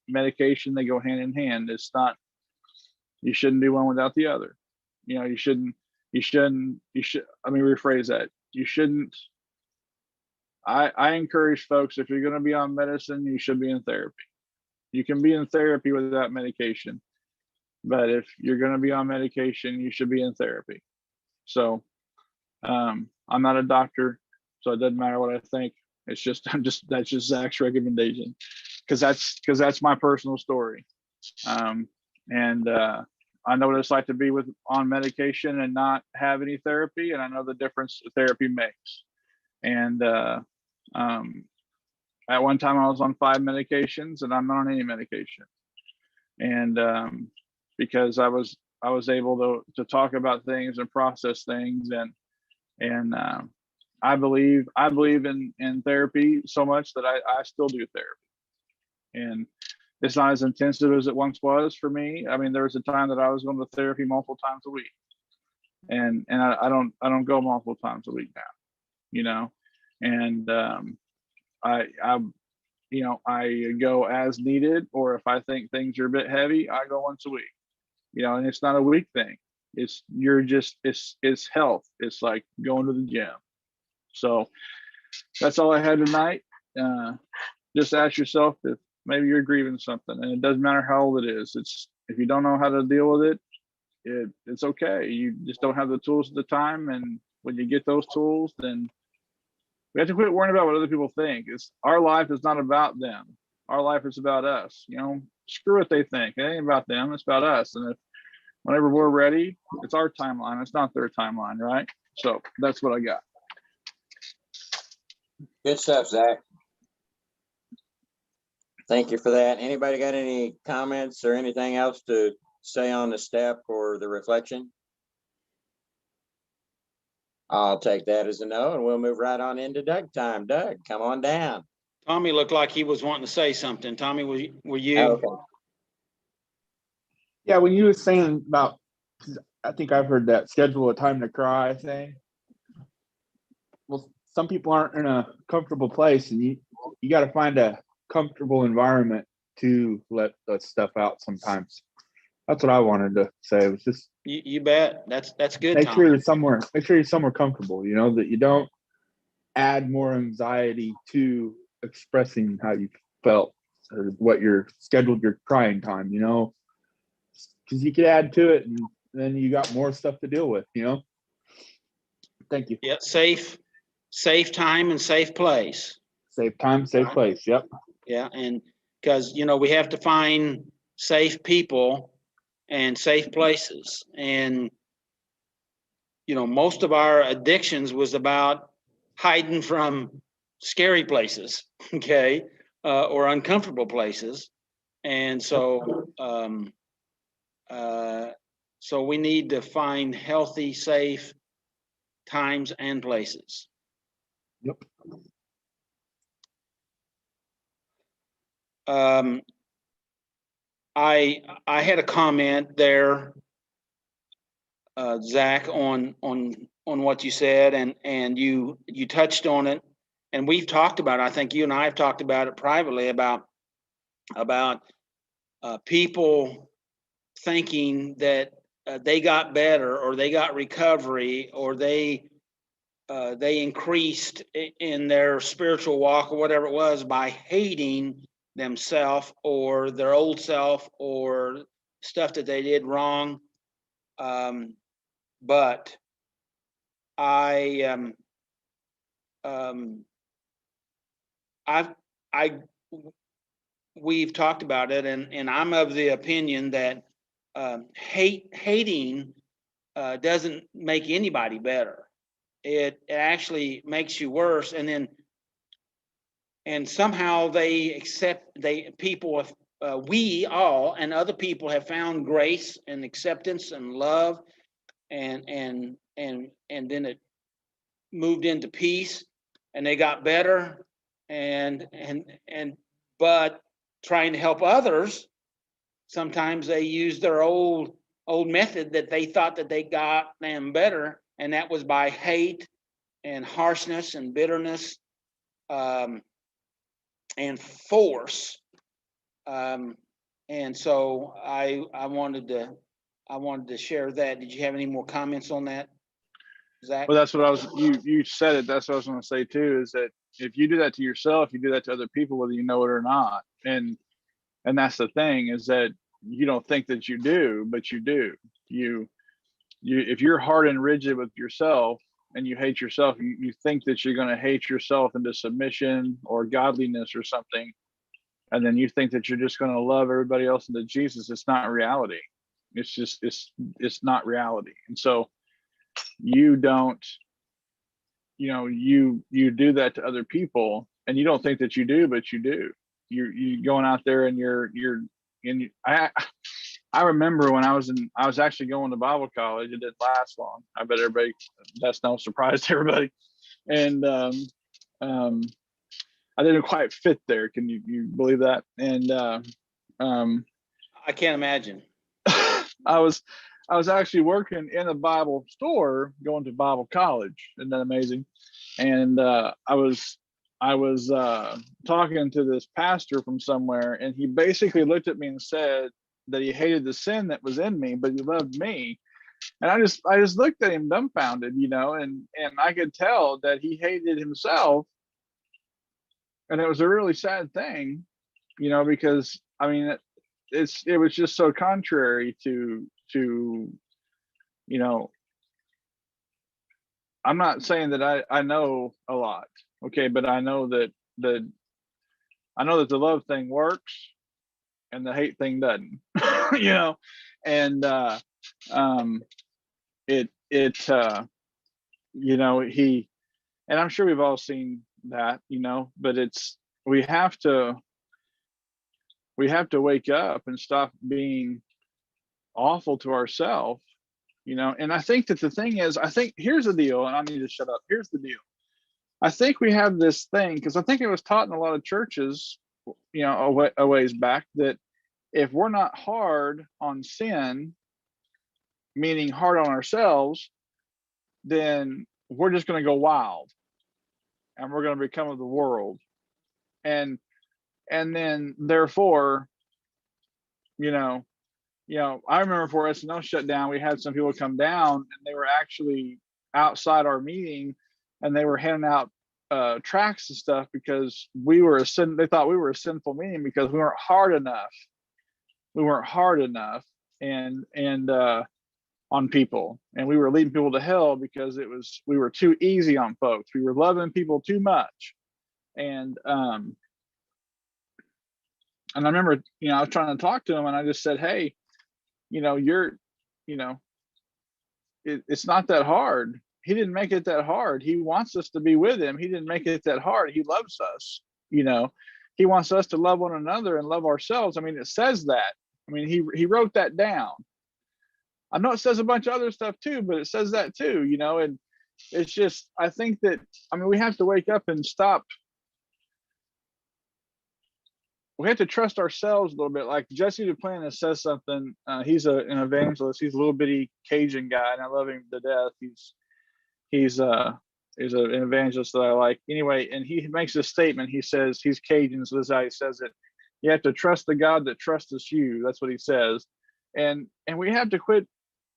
medication, they go hand in hand. It's not, you shouldn't do one without the other. Let me rephrase that. You shouldn't, I encourage folks, if you're going to be on medicine, you should be in therapy. You can be in therapy without medication, but if you're going to be on medication, you should be in therapy. So I'm not a doctor, so it doesn't matter what I think. It's just, that's just Zach's recommendation, because that's my personal story. And I know what it's like to be on medication and not have any therapy, and I know the difference therapy makes. And at one time I was on 5 medications, and I'm not on any medication. And because I was able to talk about things and process things, and I believe in therapy so much that I still do therapy. And it's not as intensive as it once was for me. I mean, there was a time that I was going to therapy multiple times a week, and I don't go multiple times a week now, and I go as needed, or if I think things are a bit heavy, I go once a week, and it's not a week thing. It's health. It's like going to the gym. So that's all I had tonight. Just ask yourself if maybe you're grieving something, and it doesn't matter how old it is. It's, if you don't know how to deal with it, it's okay. You just don't have the tools at the time. And when you get those tools, then we have to quit worrying about what other people think. Our life is not about them. Our life is about us. Screw what they think. It ain't about them. It's about us. And whenever we're ready, it's our timeline. It's not their timeline, right? So that's what I got. Good stuff, Zach. Thank you for that. Anybody got any comments or anything else to say on the step or the reflection? I'll take that as a no, and we'll move right on into Doug time. Doug, come on down. Tommy looked like he was wanting to say something. Tommy, were you? Okay. Yeah, when you were saying about, I think I've heard that schedule a time to cry thing. Well, some people aren't in a comfortable place, and you got to find a comfortable environment to let that stuff out sometimes. That's what I wanted to say. It was just, You bet. That's good. make Tommy. sure you're somewhere comfortable, that you don't add more anxiety to expressing how you felt or what your scheduled your crying time, because you could add to it, and then you got more stuff to deal with. Thank you. Yeah, safe time and safe place. Save time, save place. Yep. Yeah, and because we have to find safe people and safe places, and most of our addictions was about hiding from scary places, okay, or uncomfortable places, and so so we need to find healthy, safe times and places. Yep. I had a comment there, Zach, on what you said, and you touched on it, and we've talked about it. I think you and I have talked about it privately about people thinking that they got better, or they got recovery, or they increased in their spiritual walk or whatever it was by hating themselves or their old self or stuff that they did wrong. But we've talked about it, and I'm of the opinion that hating doesn't make anybody better. It actually makes you worse. And then and somehow they accept, people, we all and other people have found grace and acceptance and love, and then it moved into peace, and they got better, and but trying to help others, sometimes they use their old method that they thought that they got them better, and that was by hate and harshness and bitterness, and force. And so I wanted to share that. Did you have any more comments on that, Zach? Well, that's what I was, you said it. That's what I was going to say too, is that if you do that to yourself, you do that to other people, whether you know it or not. And that's the thing, is that you don't think that you do, but you do. You, if you're hard and rigid with yourself and you hate yourself, you think that you're going to hate yourself into submission or godliness or something. And then you think that you're just going to love everybody else into Jesus. It's not reality. It's just, it's not reality. And so you don't, you do that to other people, and you don't think that you do, but you do. You're going out there and I remember when I was actually going to Bible college. It didn't last long. I bet everybody, that's no surprise to everybody. And I didn't quite fit there. Can you believe that? And I can't imagine. I was actually working in a Bible store, going to Bible college. Isn't that amazing? And I was talking to this pastor from somewhere, and he basically looked at me and said that he hated the sin that was in me, but he loved me. And I just looked at him dumbfounded, and I could tell that he hated himself. And it was a really sad thing, because I mean, it was just so contrary to I'm not saying that I know a lot, okay, but I know that the love thing works and the hate thing doesn't. And he, and I'm sure we've all seen that, but we have to wake up and stop being awful to ourselves, and I think that the thing is, here's the deal, and I need to shut up. Here's the deal. I think we have this thing, because I think it was taught in a lot of churches, a ways back, that if we're not hard on sin, meaning hard on ourselves, then we're just going to go wild and we're going to become of the world. And then therefore, I remember before SNL shut down, we had some people come down, and they were actually outside our meeting, and they were handing out tracts and stuff, because they thought we were a sinful meeting because we weren't hard enough. We weren't hard enough and on people, and we were leading people to hell because we were too easy on folks. We were loving people too much. And I remember, I was trying to talk to him, and I just said, hey, it's not that hard. He didn't make it that hard. He wants us to be with him. He didn't make it that hard. He loves us. He wants us to love one another and love ourselves. I mean, it says that. I mean, he wrote that down. I know it says a bunch of other stuff too, but it says that too, and it's just, I think that, we have to wake up and stop. We have to trust ourselves a little bit. Like Jesse Duplantis says something. He's an evangelist. He's a little bitty Cajun guy, and I love him to death. He's an evangelist that I like. Anyway, and he makes a statement. He says, he's Cajun, so this is how he says it. You have to trust the God that trusts you. That's what he says. And we have to quit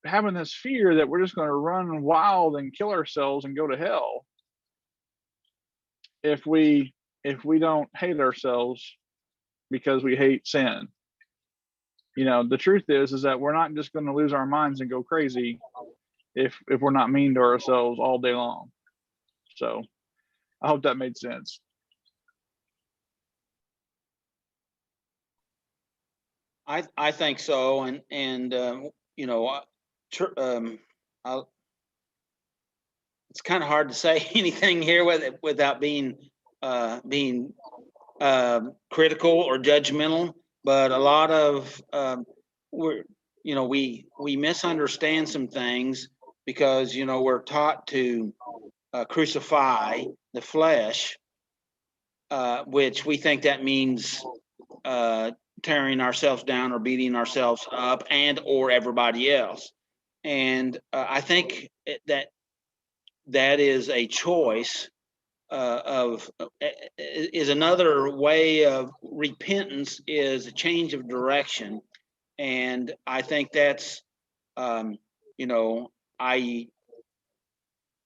having this fear that we're just going to run wild and kill ourselves and go to hell if we don't hate ourselves because we hate sin. The truth is that we're not just going to lose our minds and go crazy if we're not mean to ourselves all day long. So I hope that made sense. I think so, and it's kind of hard to say anything here without being critical or judgmental, but a lot of we misunderstand some things because we're taught to crucify the flesh, which we think that means tearing ourselves down or beating ourselves up and or everybody else. And I think that is a choice is another way of repentance, is a change of direction. And I think that's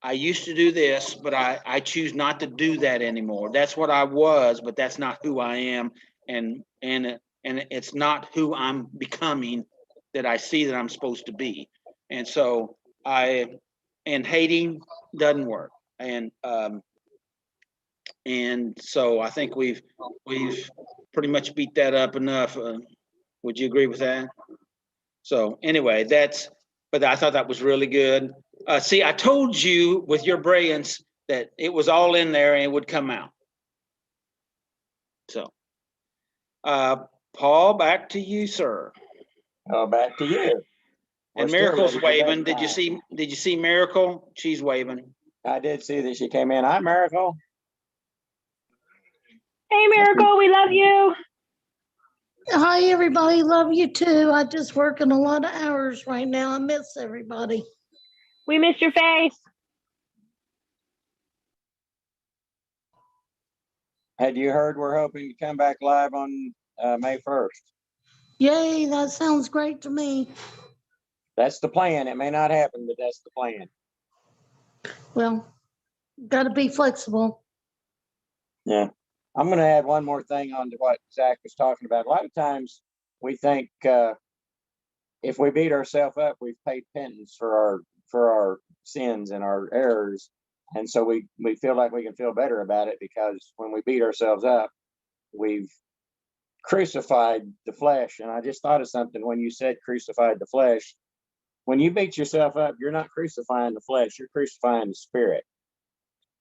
I used to do this, but I choose not to do that anymore. That's what I was, but that's not who I am. And it's not who I'm becoming that I see that I'm supposed to be. And so hating doesn't work. And so I think we've pretty much beat that up enough. Would you agree with that? So anyway, but I thought that was really good. See, I told you with your brilliance that it was all in there and it would come out. So, Paul, back to you, sir. Oh, back to you. And Miracle's waving. Did you see Miracle? She's waving. I did see that she came in. Hi, Miracle. Hey, Miracle, we love you. Hi, everybody. Love you too. I just working a lot of hours right now. I miss everybody. We missed your face. Had you heard we're hoping to come back live on May 1st? Yay, that sounds great to me. That's the plan. It may not happen, but that's the plan. Well, got to be flexible. Yeah. I'm going to add one more thing on to what Zach was talking about. A lot of times we think if we beat ourselves up, we've paid penance for our sins and our errors. And so we feel like we can feel better about it, because when we beat ourselves up, we've crucified the flesh. And I just thought of something when you said crucified the flesh. When you beat yourself up, you're not crucifying the flesh, you're crucifying the spirit.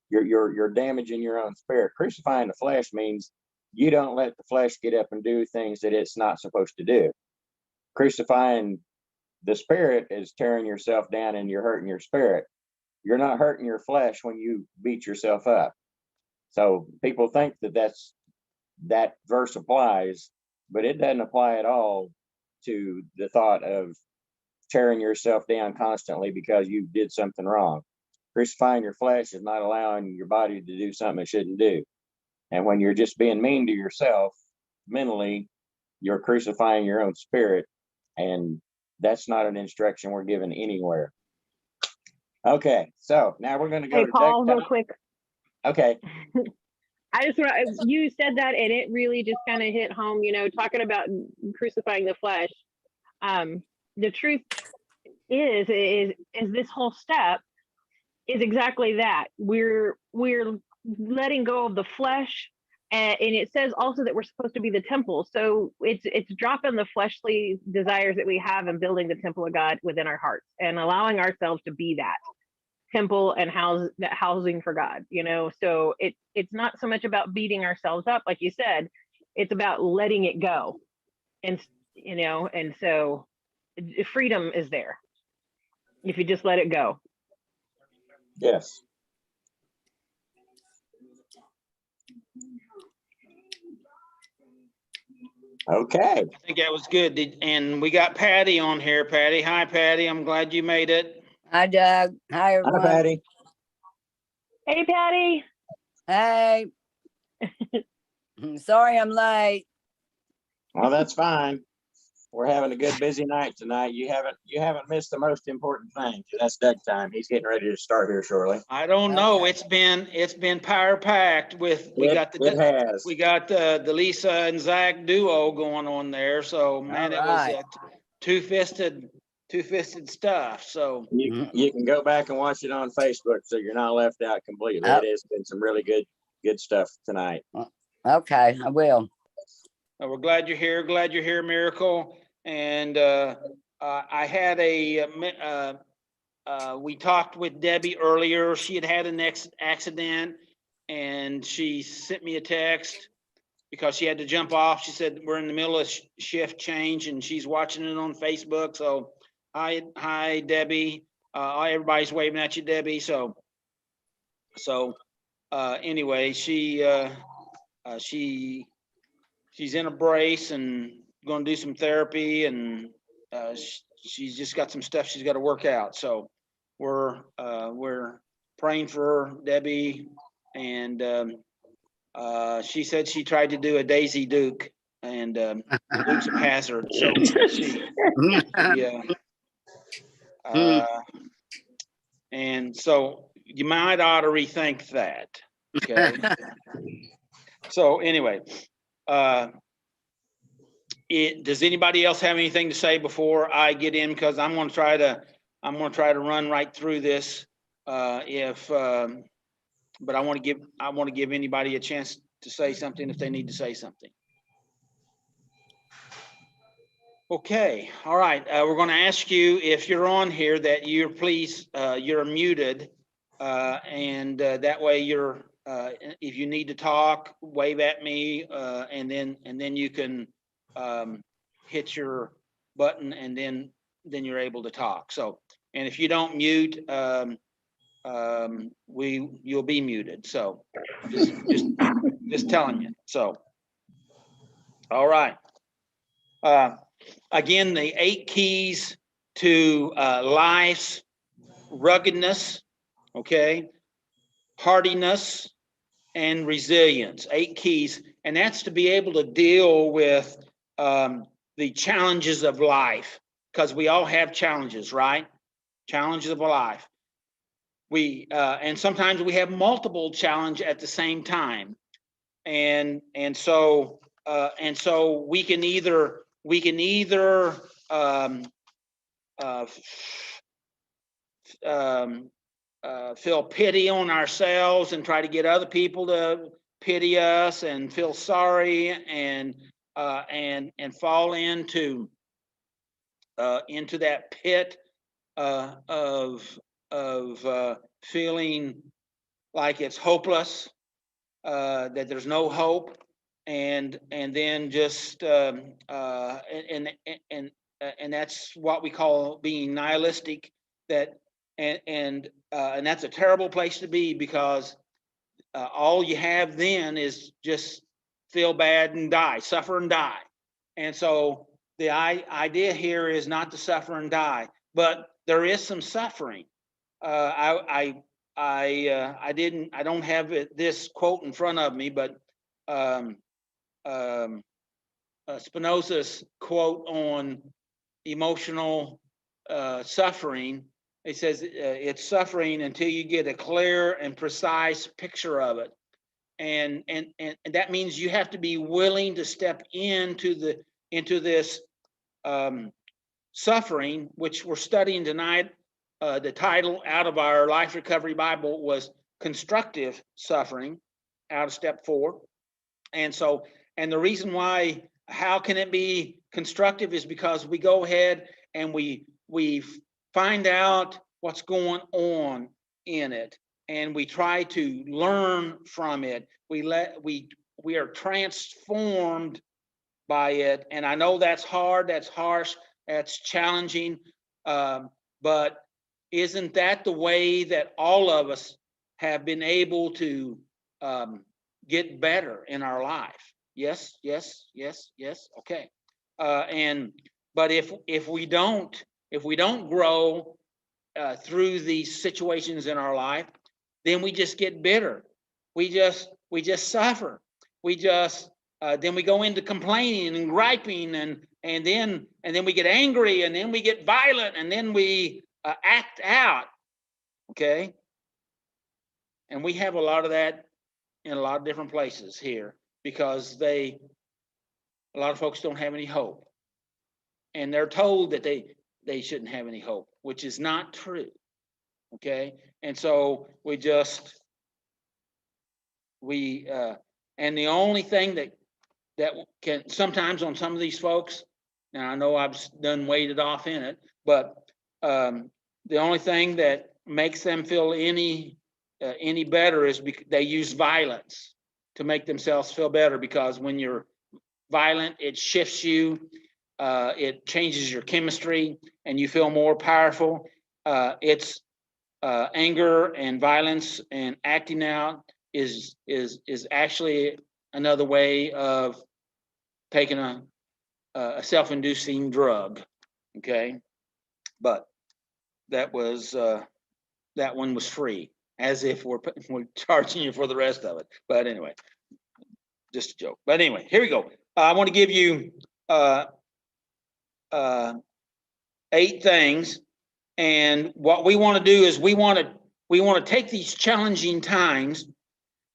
You're damaging your own spirit. Crucifying the flesh means you don't let the flesh get up and do things that it's not supposed to do. Crucifying the spirit is tearing yourself down and you're hurting your spirit. You're not hurting your flesh when you beat yourself up. So people think that verse applies, but it doesn't apply at all to the thought of tearing yourself down constantly because you did something wrong. Crucifying your flesh is not allowing your body to do something it shouldn't do. And when you're just being mean to yourself mentally, you're crucifying your own spirit. And that's not an instruction we're given anywhere. Okay, so now we're going to go to Paul, real quick. Okay. I just want you said that and it really just kind of hit home, talking about crucifying the flesh. The truth is this whole step is exactly that. We're letting go of the flesh, and it says also that we're supposed to be the temple. So it's dropping the fleshly desires that we have and building the temple of God within our hearts and allowing ourselves to be that temple and housing for God. So it's not so much about beating ourselves up, like you said. It's about letting it go, and so freedom is there if you just let it go. Yes. Okay. I think that was good. And we got Patty on here. Patty, hi, Patty. I'm glad you made it. Hi, Doug. Hi, everyone. Hi, Patty. Hey, Patty. Hey. Sorry I'm late. Well, that's fine. We're having a good busy night tonight. You haven't missed the most important thing. That's Doug time. He's getting ready to start here shortly. I don't know. It's been power packed with we got the Lisa and Zach duo going on there. So man, it was two-fisted stuff. So you can go back and watch it on Facebook, so you're not left out completely. It has been some really good stuff tonight. Okay, I will. We're glad you're here. Glad you're here, Miracle. And I had we talked with Debbie earlier. She had an accident, and she sent me a text. because she had to jump off. She said we're in the middle of shift change and she's watching it on Facebook. So hi, Debbie. Everybody's waving at you, Debbie. So anyway, she's in a brace and going to do some therapy, and she's just got some stuff she's got to work out. So we're praying for Debbie, and she said she tried to do a Daisy Duke, and Duke's a hazard. So and so you might ought to rethink that. Okay. So anyway, does anybody else have anything to say before I get in? Because I'm going to try to run right through this. But I want to give anybody a chance to say something if they need to say something. Okay. All right. We're going to ask you, if you're on here, that you're muted, and that way you're. If you need to talk, wave at me, and then you can hit your button, and then you're able to talk. So, and if you don't mute, you'll be muted. So, just telling you. So, all right. Again, the 8 keys to life's ruggedness. Okay, hardiness and resilience, 8 keys, and that's to be able to deal with the challenges of life, because we all have challenges, right? Challenges of life. And sometimes we have multiple challenges at the same time, and so we can either feel pity on ourselves and try to get other people to pity us, and feel sorry, and fall into that pit of feeling like it's hopeless, that there's no hope, and then just and that's what we call being nihilistic. And that's a terrible place to be, because all you have then is just feel bad and die, suffer and die. And so the idea here is not to suffer and die, but there is some suffering. I don't have this quote in front of me, but Spinoza's quote on emotional suffering. It says it's suffering until you get a clear and precise picture of it, and that means you have to be willing to step into this suffering, which we're studying tonight. The title out of our Life Recovery Bible was Constructive Suffering, out of step 4, and the reason why, how can it be constructive, is because we go ahead and we find out what's going on in it, and we try to learn from it. We are transformed by it, and I know that's hard, that's harsh, that's challenging, but isn't that the way that all of us have been able to get better in our life? Yes. Okay. But if we don't grow through these situations in our life, then we just get bitter. We just suffer. Then we go into complaining and griping, and then we get angry, and then we get violent, and then we act out. Okay. And we have a lot of that in a lot of different places here, because a lot of folks don't have any hope, and they're told that they shouldn't have any hope, which is not true. Okay. And so and the only thing that can sometimes on some of these folks, and I know I've done waded off in it, but the only thing that makes them feel any better is they use violence to make themselves feel better, because when you're violent, it shifts you, it changes your chemistry, and you feel more powerful. It's anger and violence and acting out is actually another way of taking a self-inducing drug. Okay, but that one was free, as if we're charging you for the rest of it. But anyway, just a joke. But anyway, here we go. I want to give you 8 things, and what we want to do is we want to take these challenging times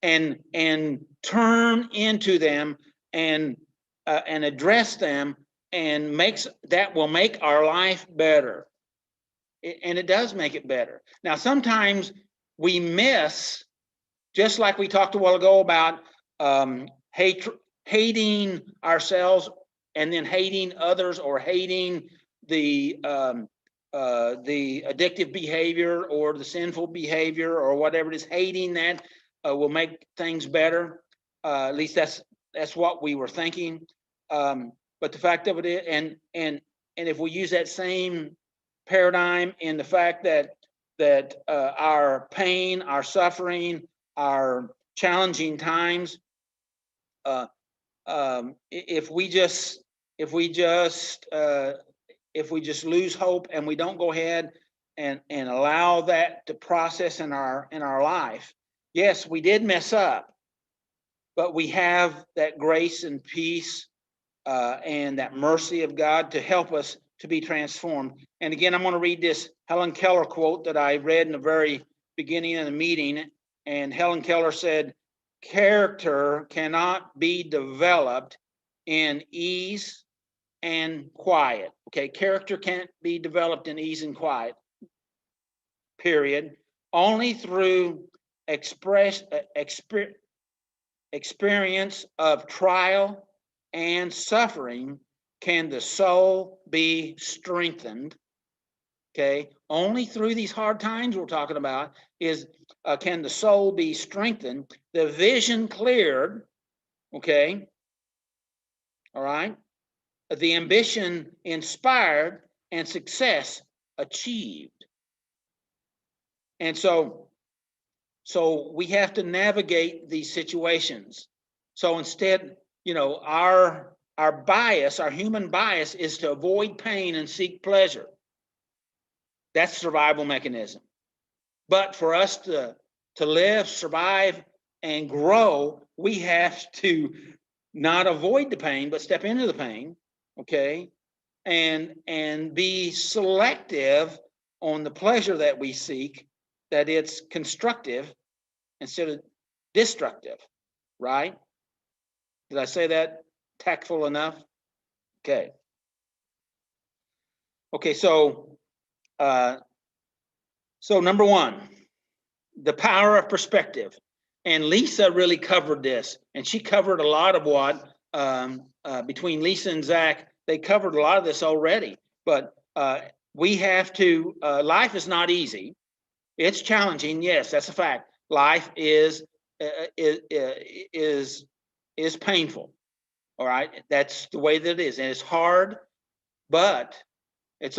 and turn into them and address them, and that will make our life better. And it does make it better. Now, sometimes we miss, just like we talked a while ago about hating ourselves and then hating others, or hating the addictive behavior or the sinful behavior or whatever it is. Hating that will make things better. At least that's what we were thinking. But the fact of it is, and if we use that same paradigm in the fact that our pain, our suffering, our challenging times, if we just lose hope and we don't go ahead and allow that to process in our life, yes, we did mess up, but we have that grace and peace and that mercy of God to help us to be transformed. And again, I'm going to read this Helen Keller quote that I read in the very beginning of the meeting. And Helen Keller said, "Character cannot be developed in ease and quiet." Okay, character can't be developed in ease and quiet, period. Only through experience of trial and suffering can the soul be strengthened. Okay, only through these hard times we're talking about can the soul be strengthened, the vision cleared. Okay, all right, the ambition inspired, and success achieved. And so we have to navigate these situations. So instead, our bias, our human bias, is to avoid pain and seek pleasure. That's survival mechanism. But for us to live, survive, and grow, we have to not avoid the pain, but step into the pain, okay? And be selective on the pleasure that we seek, that it's constructive instead of destructive, right? Did I say that tactful enough? Okay. Okay, so number 1, the power of perspective. And Lisa really covered this, and she covered a lot of what, between Lisa and Zach, they covered a lot of this already. But we have to, life is not easy. It's challenging, yes, that's a fact. Life is painful, all right? That's the way that it is, and it's hard, but it's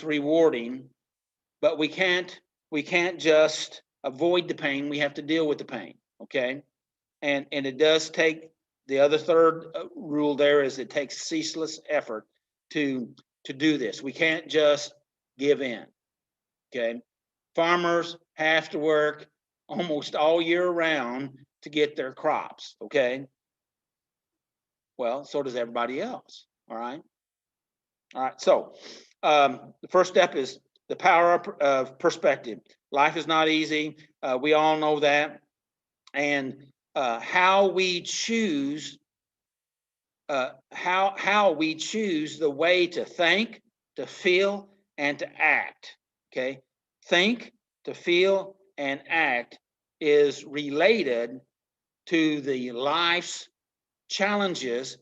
rewarding. But we can't just avoid the pain. We have to deal with the pain, okay? And it does take, the other third rule there is it takes ceaseless effort to do this. We can't just give in, okay? Farmers have to work almost all year round to get their crops, okay? Well, so does everybody else, all right? All right, so the first step is the power of perspective. Life is not easy. We all know that. And how we choose the way to think, to feel, and to act. Okay, think, to feel, and act is related to the life's challenges.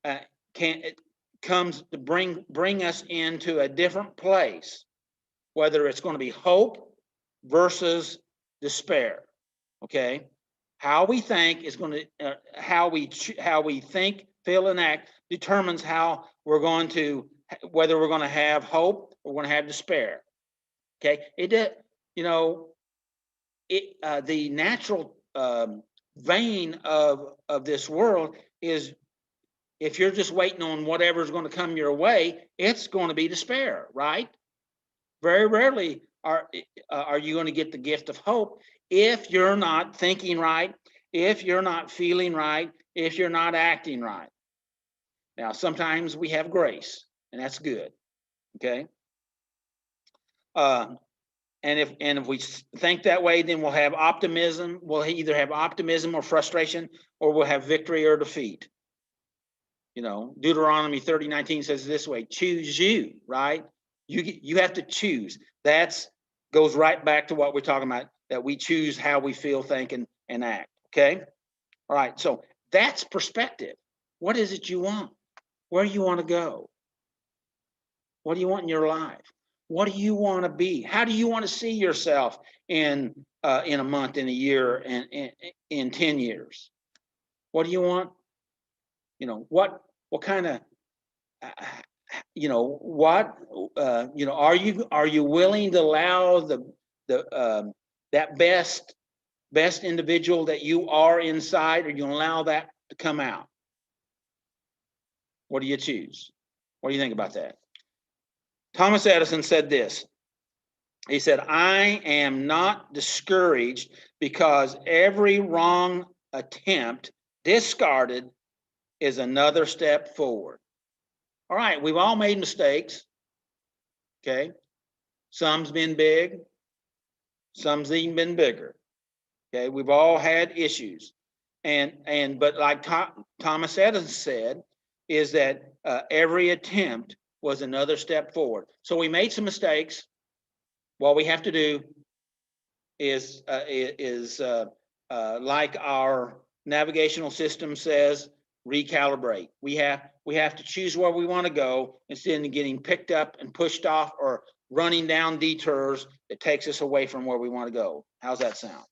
It comes to bring us into a different place, whether it's going to be hope versus despair. Okay, How we think is going to, how we think, feel, and act determines how we're going to, whether we're going to have hope or we're going to have despair. Okay, it did, you know, it the natural vein of this world is, if you're just waiting on whatever's going to come your way, it's going to be despair, right? Very rarely are you going to get the gift of hope if you're not thinking right, if you're not feeling right, if you're not acting right. Now, sometimes we have grace, and that's good. Okay. And if we think that way, then we'll have optimism. We'll either have optimism or frustration, or we'll have victory or defeat. You know, Deuteronomy 30:19 says this way: choose you, right? You have to choose. That's goes right back to what we're talking about, that we choose how we feel, think, and act. Okay. All right. So that's perspective. What is it you want? Where do you want to go? What do you want in your life? What do you want to be? How do you want to see yourself in a month, in a year, and in 10 years? What do you want? You know, what kind of, you know, what, you know, are you willing to allow that best individual that you are inside, or you allow that to come out? What do you choose? What do you think about that? Thomas Edison said this. He said, I am not discouraged because every wrong attempt discarded is another step forward. All right, we've all made mistakes. Okay. Some's been big, some's even been bigger. Okay, we've all had issues. But like Thomas Edison said, is that every attempt was another step forward. So we made some mistakes. What we have to do is like our navigational system says, recalibrate. We have to choose where we want to go instead of getting picked up and pushed off or running down detours that takes us away from where we want to go. How's that sound?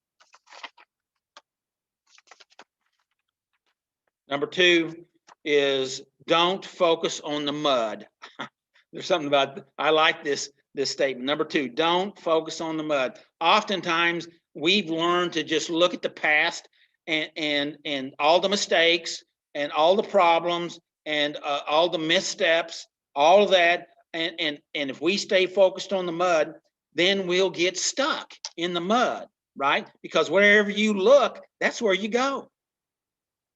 Number 2 is don't focus on the mud. There's something about, I like this statement. Number 2, don't focus on the mud. Oftentimes we've learned to just look at the past and all the mistakes and all the problems and all the missteps, all of that. And if we stay focused on the mud, then we'll get stuck in the mud, right? Because wherever you look, that's where you go,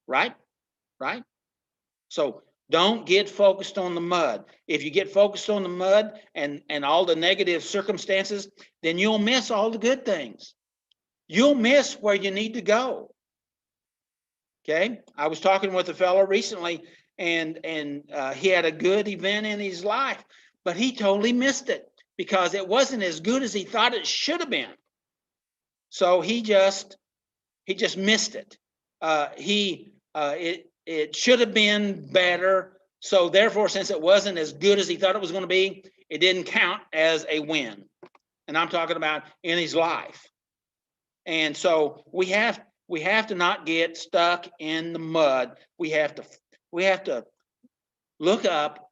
right? Right? So don't get focused on the mud. If you get focused on the mud and all the negative circumstances, then you'll miss all the good things. You'll miss where you need to go. Okay. I was talking with a fellow recently, and he had a good event in his life, but he totally missed it because it wasn't as good as he thought it should have been. So he just missed it. It should have been better. So therefore, since it wasn't as good as he thought it was going to be, it didn't count as a win. And I'm talking about in his life. And so we have to not get stuck in the mud. We have to look up,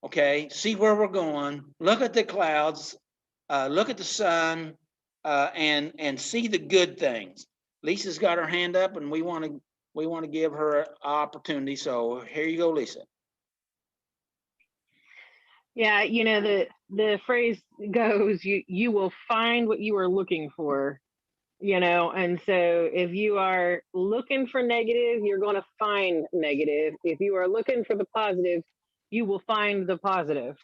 okay, see where we're going, look at the clouds, look at the sun, and see the good things. Lisa's got her hand up, and we want to give her an opportunity. So here you go, Lisa. Yeah, you know, the phrase goes, you will find what you are looking for, you know, and so if you are looking for negative, you're going to find negative. If you are looking for the positive, you will find the positive.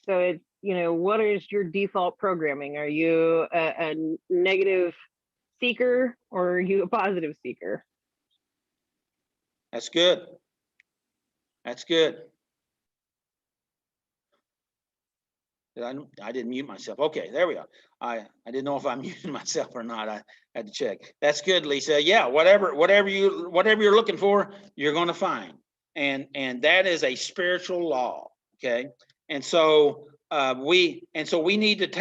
So it's, you know, what is your default programming? Are you a negative seeker, or are you a positive seeker? That's good. That's good. I didn't mute myself. Okay, there we go. I didn't know if I muted myself or not. I had to check. That's good, Lisa. Yeah, whatever you're looking for, you're going to find. And that is a spiritual law. Okay. And so we need to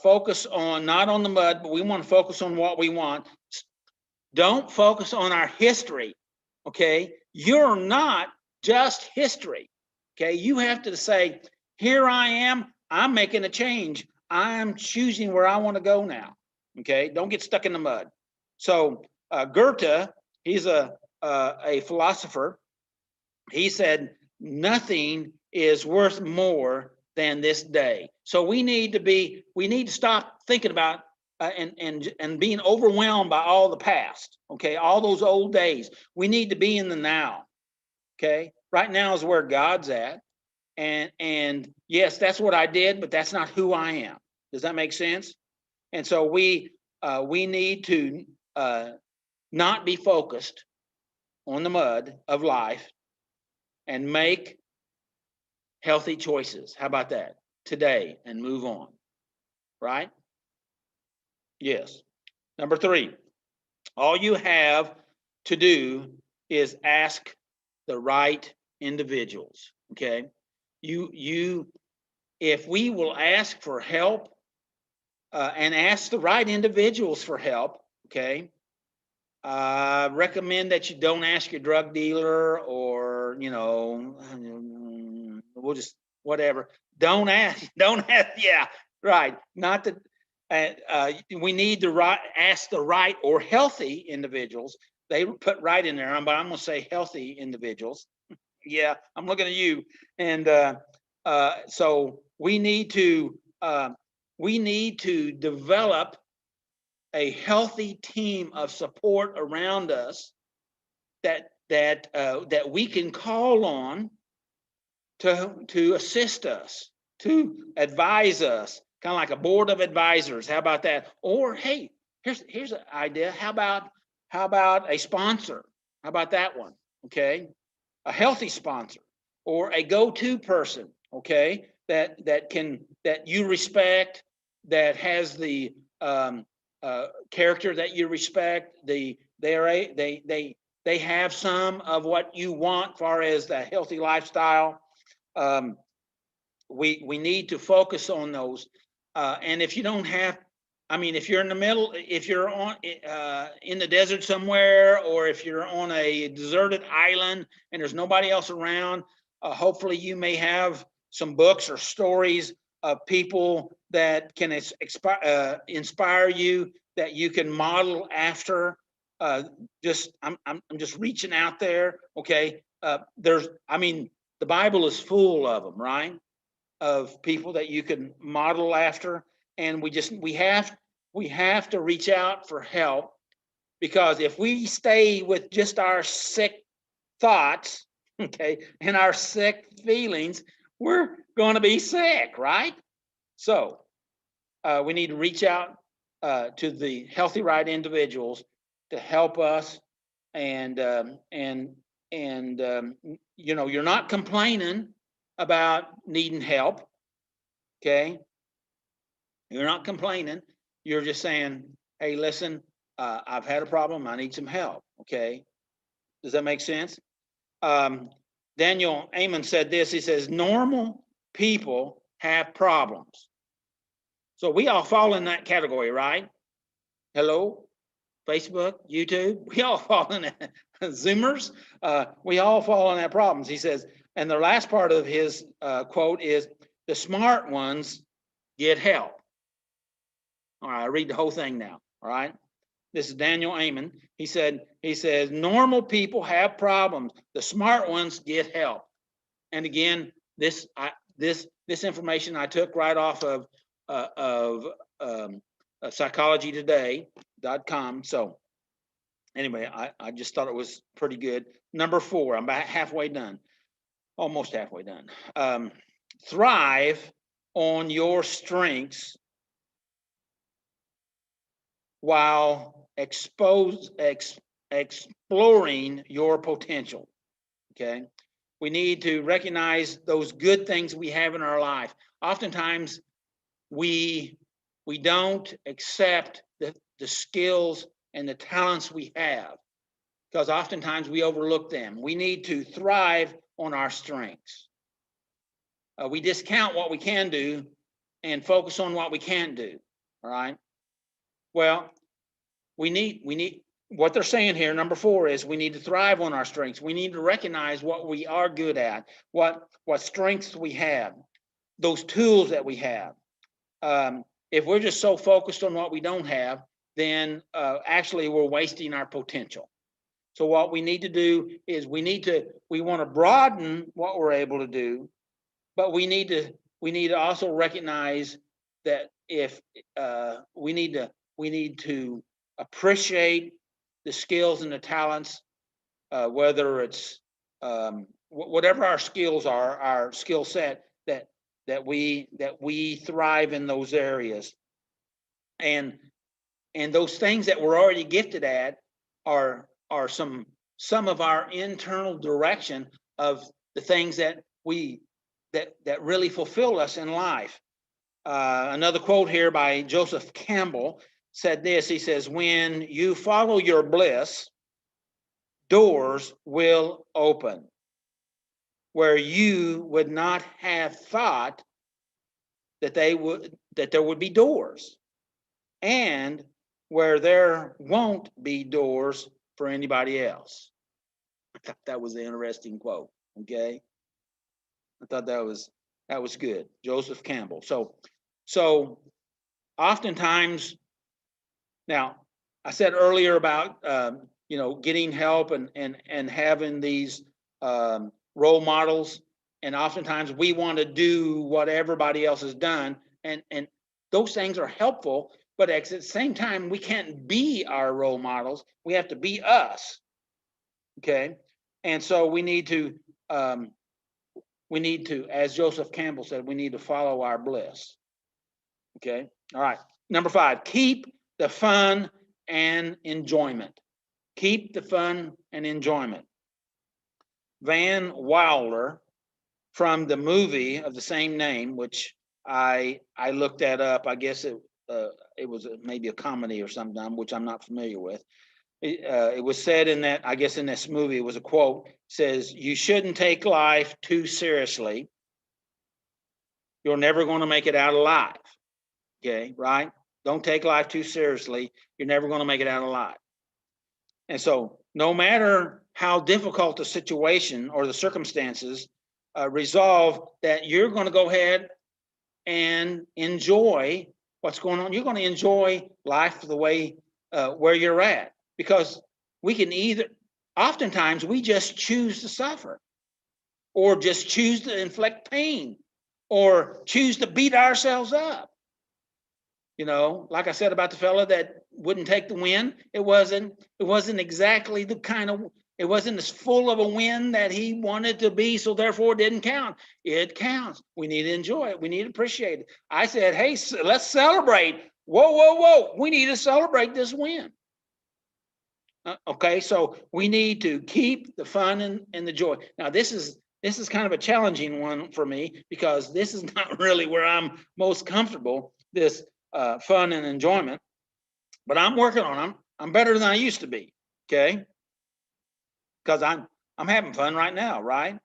focus on, not on the mud, but we want to focus on what we want. Don't focus on our history, okay? You're not just history, okay? You have to say, here I am, I'm making a change. I'm choosing where I want to go now, okay? Don't get stuck in the mud. So Goethe, he's a philosopher. He said, nothing is worth more than this day. So we need to stop thinking about and being overwhelmed by all the past, okay, all those old days. We need to be in the now, okay? Right now is where God's at, and yes, that's what I did, but that's not who I am. Does that make sense? And so we need to not be focused on the mud of life and make healthy choices. How about that? Today, and move on, right? Yes. Number 3, all you have to do is ask the right individuals, okay? If we will ask for help and ask the right individuals for help, okay? Recommend that you don't ask your drug dealer or, we'll just, whatever. Don't ask, yeah, right. Not that, we need to ask the right or healthy individuals. They put right in there, but I'm going to say healthy individuals. Yeah, I'm looking at you. And so we need to develop a healthy team of support around us that we can call on to assist us, to advise us, kind of like a board of advisors. How about that? Or hey, here's an idea. How about a sponsor? How about that one? Okay, a healthy sponsor or a go-to person. Okay, that you respect, that has the character that you respect. They have some of what you want as far as the healthy lifestyle. We need to focus on those. And if you don't have, if you're in the middle, if you're on in the desert somewhere, or if you're on a deserted island and there's nobody else around, hopefully you may have some books or stories of people that can inspire you, that you can model after. I'm just reaching out there. Okay, the Bible is full of them, right? Of people that you can model after, and we have to reach out for help, because if we stay with just our sick thoughts, okay, and our sick feelings, we're going to be sick, right? So we need to reach out to the healthy, right individuals to help us, and you're not complaining about needing help, okay? You're not complaining. You're just saying, hey, listen, I've had a problem. I need some help, okay? Does that make sense? Daniel Amen said this. He says, normal people have problems. So we all fall in that category, right? Hello, Facebook, YouTube, we all fall in that. Zoomers, we all fall in that problems. He says, and the last part of his quote is, the smart ones get help. All right, I read the whole thing now. All right. This is Daniel Amen. He says, normal people have problems. The smart ones get help. And again, this information I took right off of psychologytoday.com. So anyway, I just thought it was pretty good. Number 4, I'm about halfway done, almost halfway done. Thrive on your strengths while exploring your potential. Okay, we need to recognize those good things we have in our life. Oftentimes, we don't accept the skills and the talents we have, because oftentimes we overlook them. We need to thrive on our strengths. We discount what we can do and focus on what we can do. All right. Well, we need what they're saying here. Number 4 is we need to thrive on our strengths. We need to recognize what we are good at, what strengths we have, those tools that we have. If we're just so focused on what we don't have, then actually we're wasting our potential. So what we need to do is we want to broaden what we're able to do, but we need to also recognize that if we need to appreciate the skills and the talents, whether it's whatever our skills are, our skill set, that we thrive in those areas, and those things that we're already gifted at are some of our internal direction of the things that really fulfill us in life. Another quote here by Joseph Campbell said this. He says, "When you follow your bliss, doors will open where you would not have thought that there would be doors, and where there won't be doors for anybody else." I thought that was an interesting quote. Okay, I thought that was good. Joseph Campbell. So oftentimes, now I said earlier about getting help and having these role models, and oftentimes we want to do what everybody else has done, and those things are helpful, but at the same time we can't be our role models. We have to be us. Okay, and so we need to, as Joseph Campbell said, we need to follow our bliss. Okay, all right. Number 5, keep the fun and enjoyment. Keep the fun and enjoyment. Van Wilder, from the movie of the same name, which I looked that up. I guess it was maybe a comedy or something, which I'm not familiar with. It was said in that, I guess in this movie, it was a quote, says, "You shouldn't take life too seriously. You're never going to make it out alive." Okay, right? Don't take life too seriously. You're never going to make it out alive. And so no matter how difficult the situation or the circumstances, resolve that you're going to go ahead and enjoy what's going on. You're going to enjoy life the way where you're at, because we can oftentimes we just choose to suffer, or just choose to inflict pain, or choose to beat ourselves up. Like I said about the fella that wouldn't take the win, it wasn't exactly the kind of, it wasn't as full of a win that he wanted to be, so therefore it didn't count. It counts. We need to enjoy it. We need to appreciate it. I said, hey, let's celebrate. Whoa. We need to celebrate this win. Okay, so we need to keep the fun and the joy. Now, this is kind of a challenging one for me, because this is not really where I'm most comfortable, this fun and enjoyment, but I'm working on them. I'm better than I used to be. Okay, because I'm having fun right now, right?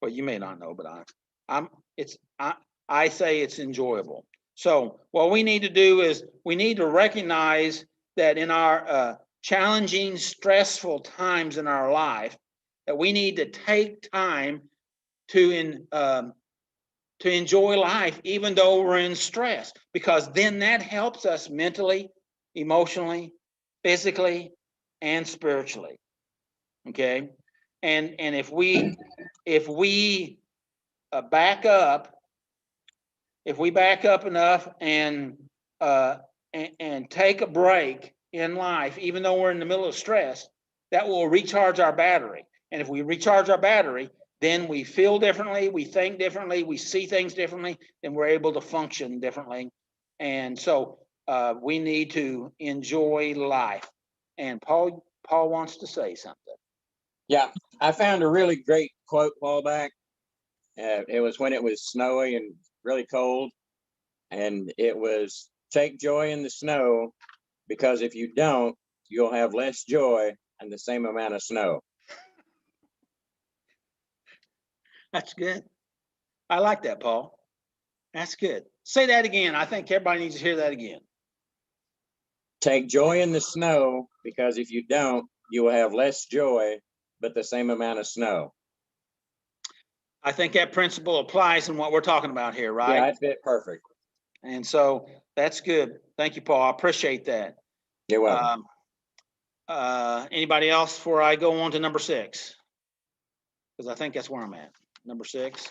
Well, you may not know, but I say it's enjoyable. So what we need to do is we need to recognize that in our challenging, stressful times in our life, that we need to take time to enjoy life, even though we're in stress, because then that helps us mentally, emotionally, physically, and spiritually. Okay, and if we back up enough and take a break in life, even though we're in the middle of stress, that will recharge our battery. And if we recharge our battery, then we feel differently, we think differently, we see things differently, and we're able to function differently. And so we need to enjoy life. And Paul wants to say something. Yeah, I found a really great quote a while back. It was when it was snowy and really cold. And it was, take joy in the snow, because if you don't, you'll have less joy and the same amount of snow. That's good. I like that, Paul. That's good. Say that again. I think everybody needs to hear that again. Take joy in the snow, because if you don't, you will have less joy, but the same amount of snow. I think that principle applies in what we're talking about here, right? Yeah, it fit perfect. And so that's good. Thank you, Paul. I appreciate that. You're welcome. Anybody else before I go on to number 6? Because I think that's where I'm at. Number 6.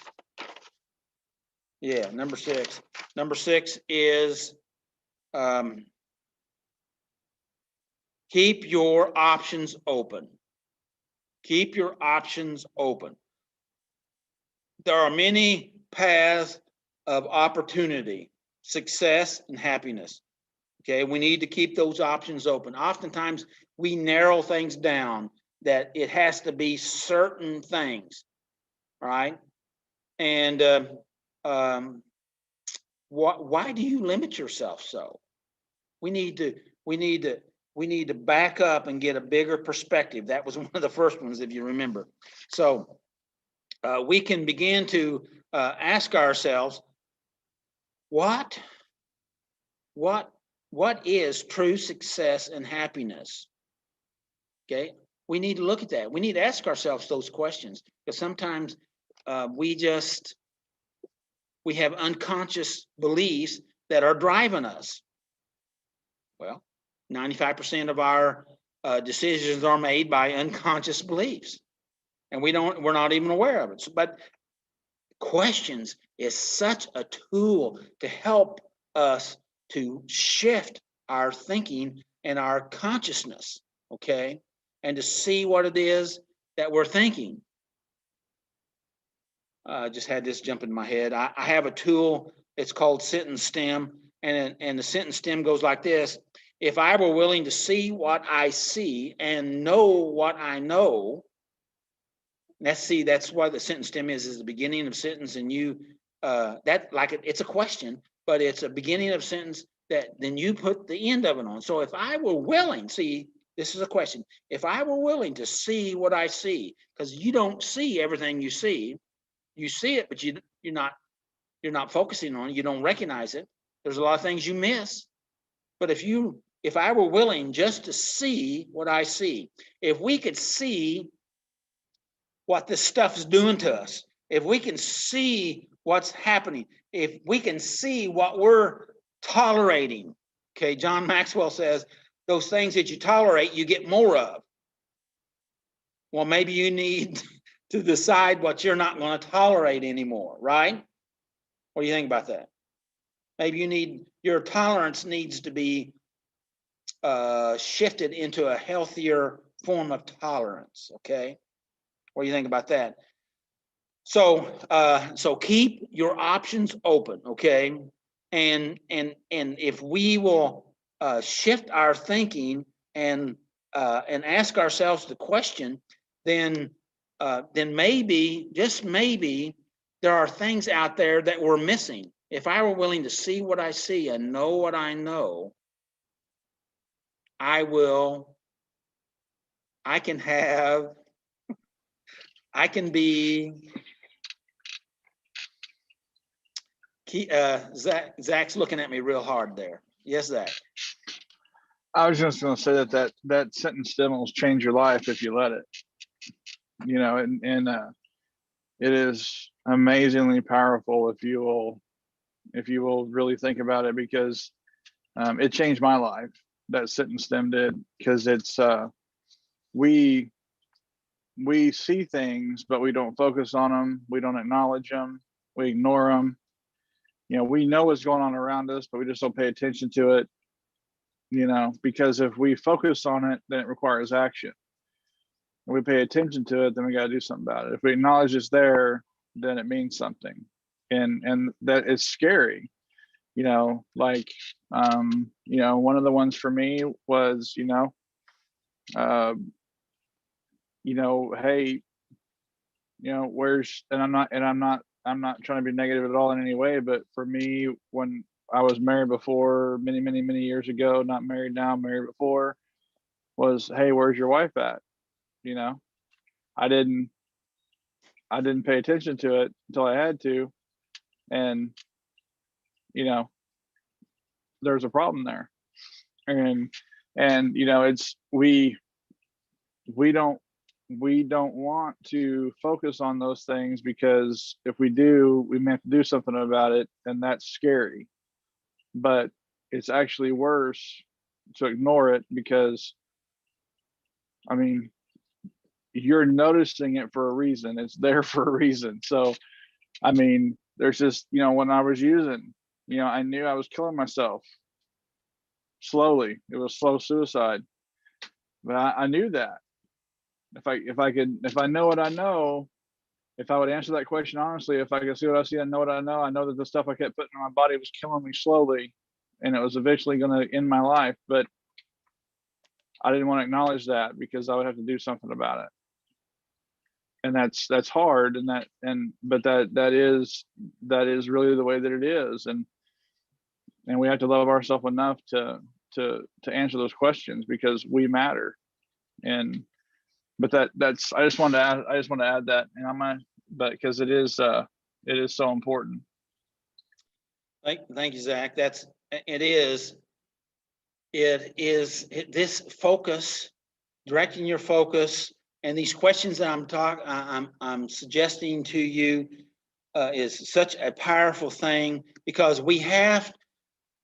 Yeah, number 6. Number 6 is keep your options open. Keep your options open. There are many paths of opportunity, success, and happiness. Okay, we need to keep those options open. Oftentimes, we narrow things down that it has to be certain things, right? And why do you limit yourself so? We need to back up and get a bigger perspective. That was one of the first ones, if you remember. So we can begin to ask ourselves, what is true success and happiness? Okay, we need to look at that. We need to ask ourselves those questions, because sometimes we have unconscious beliefs that are driving us. Well, 95% of our decisions are made by unconscious beliefs, and we're not even aware of it. So, but questions is such a tool to help us to shift our thinking and our consciousness, okay, and to see what it is that we're thinking. I just had this jump in my head. I have a tool. It's called sentence stem, and the sentence stem goes like this: if I were willing to see what I see and know what I know. That's why the sentence stem is the beginning of sentence, and it's a question, but it's a beginning of sentence that then you put the end of it on. So if I were willing, this is a question. If I were willing to see what I see, because you don't see everything you see it, but you're not focusing on it. You don't recognize it. There's a lot of things you miss. But if I were willing just to see what I see, if we could see what this stuff is doing to us, if we can see what's happening, if we can see what we're tolerating, okay, John Maxwell says, those things that you tolerate, you get more of. Well, maybe you need to decide what you're not going to tolerate anymore, right? What do you think about that? Maybe your tolerance needs to be shifted into a healthier form of tolerance, okay? What do you think about that? So keep your options open, okay? And if we will shift our thinking and ask ourselves the question, then maybe, just maybe, there are things out there that we're missing. If I were willing to see what I see and know what I know, I can be. Zach's looking at me real hard there. Yes, Zach. I was just going to say that sentence stem will change your life if you let it. And it is amazingly powerful if you will really think about it, because it changed my life. That sentence stem did, because it's we see things, but we don't focus on them. We don't acknowledge them. We ignore them. We know what's going on around us, but we just don't pay attention to it. Because if we focus on it, then it requires action. If we pay attention to it, then we got to do something about it. If we acknowledge it's there, then it means something, and that is scary. One of the ones for me was, hey, I'm not trying to be negative at all in any way, but for me, when I was married before, many, many, many years ago, not married now, married before, was, hey, where's your wife at? I didn't pay attention to it until I had to. And you know, there's a problem there. And you know, it's we don't want to focus on those things, because if we do, we may have to do something about it, and that's scary. But it's actually worse to ignore it, because I mean, you're noticing it for a reason. It's there for a reason. So I mean, there's just, you know, when I was using, you know, I knew I was killing myself slowly. It was slow suicide, but I knew that if I know what I know, if I would answer that question honestly, if I could see what I see and know what I know that the stuff I kept putting in my body was killing me slowly, and it was eventually going to end my life. But I didn't want to acknowledge that, because I would have to do something about it. And that's hard, but that is really the way that it is. And we have to love ourselves enough to answer those questions, because we matter. But that's I just wanted to add that, and but because it is so important. Thank you, Zach. It is this focus, directing your focus, and these questions that I'm suggesting to you is such a powerful thing, because we have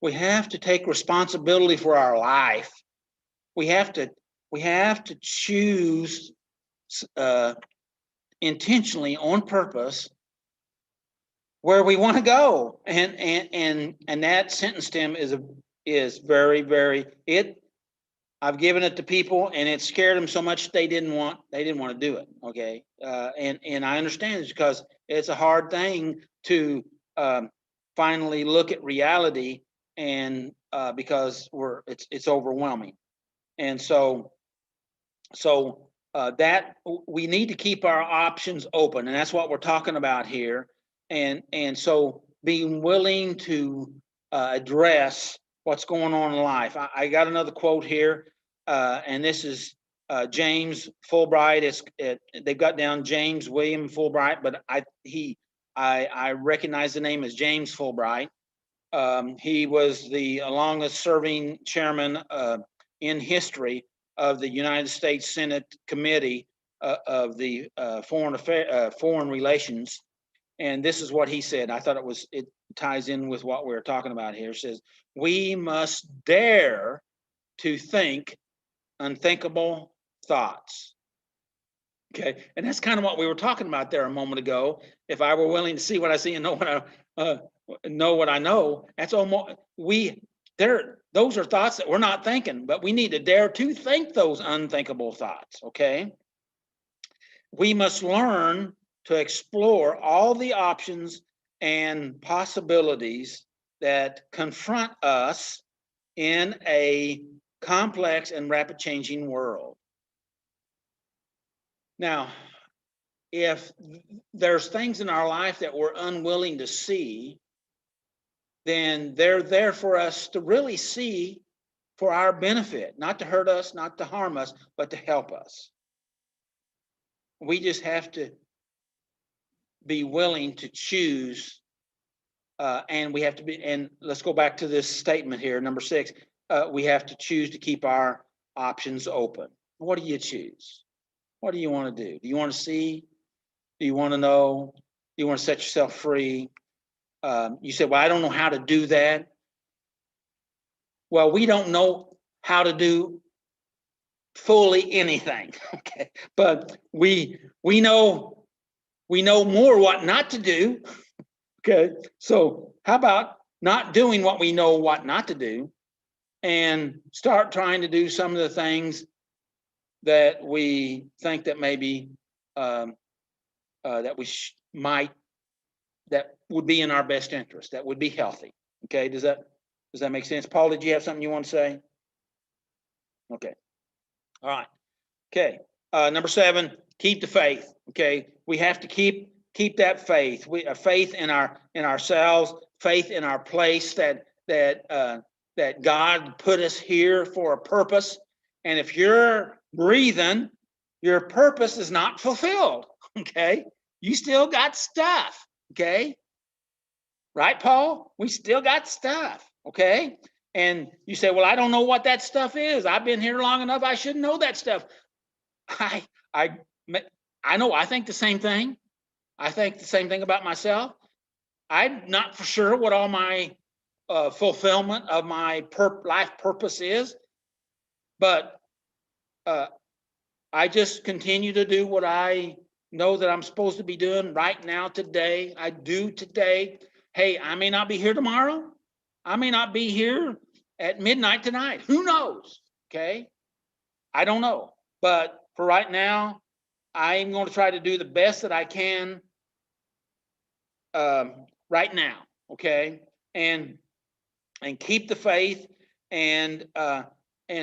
to take responsibility for our life. We have to choose intentionally, on purpose, where we want to go, and that sentence stem is very, very I've given it to people, and it scared them so much they didn't want to do it. Okay, and I understand it's because it's a hard thing to finally look at reality, and because it's overwhelming, and so that we need to keep our options open, and that's what we're talking about here, and so being willing to address what's going on in life. I got another quote here, and this is James Fulbright. They've got down James William Fulbright, but I recognize the name as James Fulbright. He was the longest serving chairman in history of the United States Senate Committee of the Foreign Relations. And this is what he said. I thought it ties in with what we're talking about here. It says, we must dare to think unthinkable thoughts. Okay, and that's kind of what we were talking about there a moment ago. If I were willing to see what I see and know what I know, that's almost those are thoughts that we're not thinking, but we need to dare to think those unthinkable thoughts. Okay, we must learn to explore all the options and possibilities that confront us in a complex and rapid changing world. Now, if there's things in our life that we're unwilling to see, then they're there for us to really see for our benefit, not to hurt us, not to harm us, but to help us. We just have to be willing to choose, and we have to be, and let's go back to this statement here, number 6, we have to choose to keep our options open. What do you choose? What do you want to do? Do you want to see? Do you want to know? Do you want to set yourself free? You said, well, I don't know how to do that. Well, we don't know how to do fully anything, okay? But we know more what not to do, okay? So how about not doing what we know what not to do, and start trying to do some of the things that we think that maybe that we that would be in our best interest, that would be healthy. Okay, does that make sense? Paul, did you have something you want to say? Okay, all right. Okay, number 7, keep the faith. Okay, we have to keep that faith. Faith in ourselves, faith in our place, that God put us here for a purpose. And if you're breathing, your purpose is not fulfilled. Okay, you still got stuff. Okay, right, Paul? We still got stuff, okay? And you say, well, I don't know what that stuff is. I've been here long enough. I should know that stuff. I know. I think the same thing. I think the same thing about myself. I'm not for sure what all my fulfillment of my life purpose is, but I just continue to do what I know that I'm supposed to be doing right now, today. I do today. Hey, I may not be here tomorrow. I may not be here at midnight tonight. Who knows? Okay. I don't know. But for right now, I'm going to try to do the best that I can right now. Okay. And keep the faith, and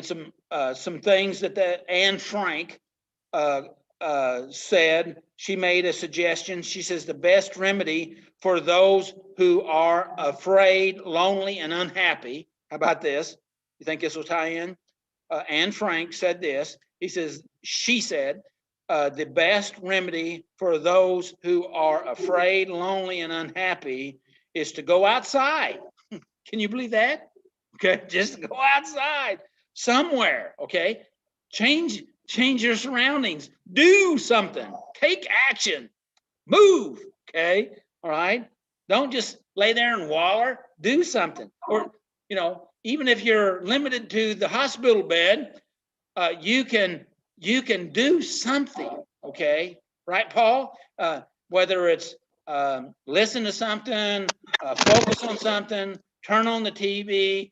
some things that Anne Frank said. She made a suggestion. She says the best remedy for those who are afraid, lonely, and unhappy. How about this? You think this will tie in? Anne Frank said this. She said, the best remedy for those who are afraid, lonely, and unhappy is to go outside. Can you believe that? Okay, just go outside somewhere. Okay, change your surroundings. Do something. Take action. Move. Okay, all right. Don't just lay there and waller. Do something. Or even if you're limited to the hospital bed, you can do something. Okay, right, Paul? Whether it's listen to something, focus on something, turn on the TV,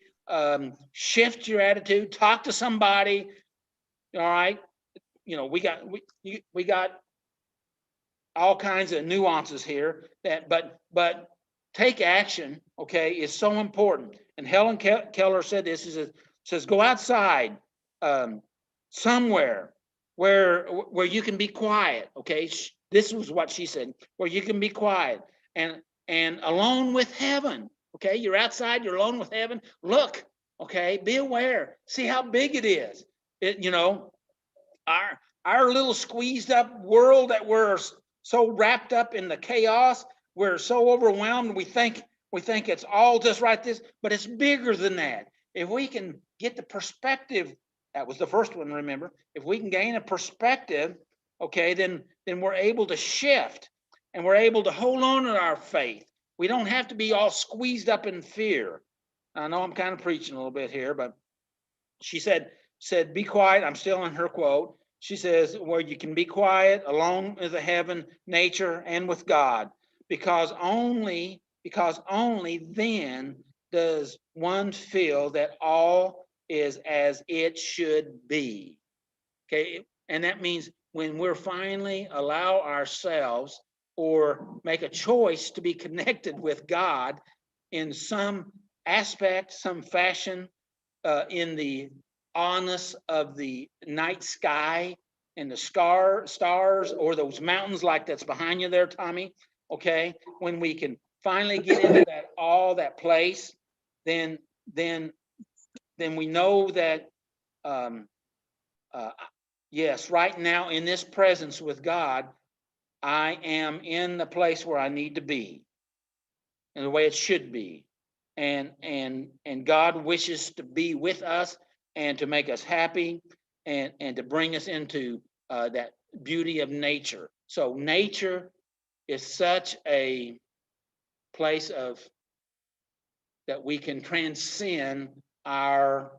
shift your attitude, talk to somebody. All right, we got all kinds of nuances here. But take action. Okay, is so important. And Helen Keller said this. Says go outside somewhere where you can be quiet. Okay, this was what she said. Where you can be quiet and alone with heaven. Okay, you're outside, you're alone with heaven. Look, okay, be aware. See how big it is. Our little squeezed up world that we're so wrapped up in the chaos. We're so overwhelmed. We think it's all just right this, but it's bigger than that. If we can get the perspective, that was the first one, remember? If we can gain a perspective, okay, then we're able to shift and we're able to hold on to our faith. We don't have to be all squeezed up in fear. I know I'm kind of preaching a little bit here, but she said, be quiet. I'm still in her quote. She says, where you can be quiet, alone with the heaven, nature, and with God, because only then does one feel that all is as it should be. Okay, and that means when we're finally allow ourselves or make a choice to be connected with God in some aspect, some fashion, in the awness of the night sky and the stars or those mountains like that's behind you there, Tommy. Okay, when we can finally get into that place, then we know that yes, right now in this presence with God, I am in the place where I need to be, and the way it should be, and God wishes to be with us and to make us happy and to bring us into that beauty of nature. So nature is such a place that we can transcend our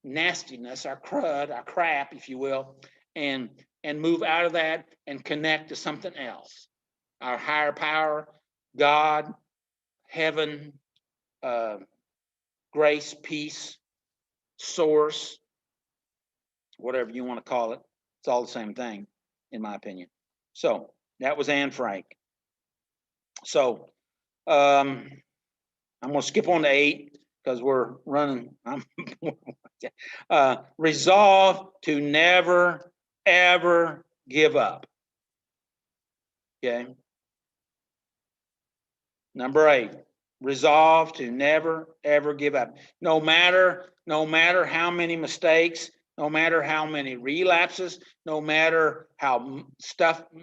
nastiness, our crud, our crap, if you will, and move out of that and connect to something else. Our higher power, God, heaven, grace, peace, source, whatever you want to call it. It's all the same thing, in my opinion. So that was Anne Frank. So I'm going to skip on to 8 because we're running. Resolve to never, ever give up. Okay. Number 8, resolve to never, ever give up. No matter how many mistakes, no matter how many relapses, no matter how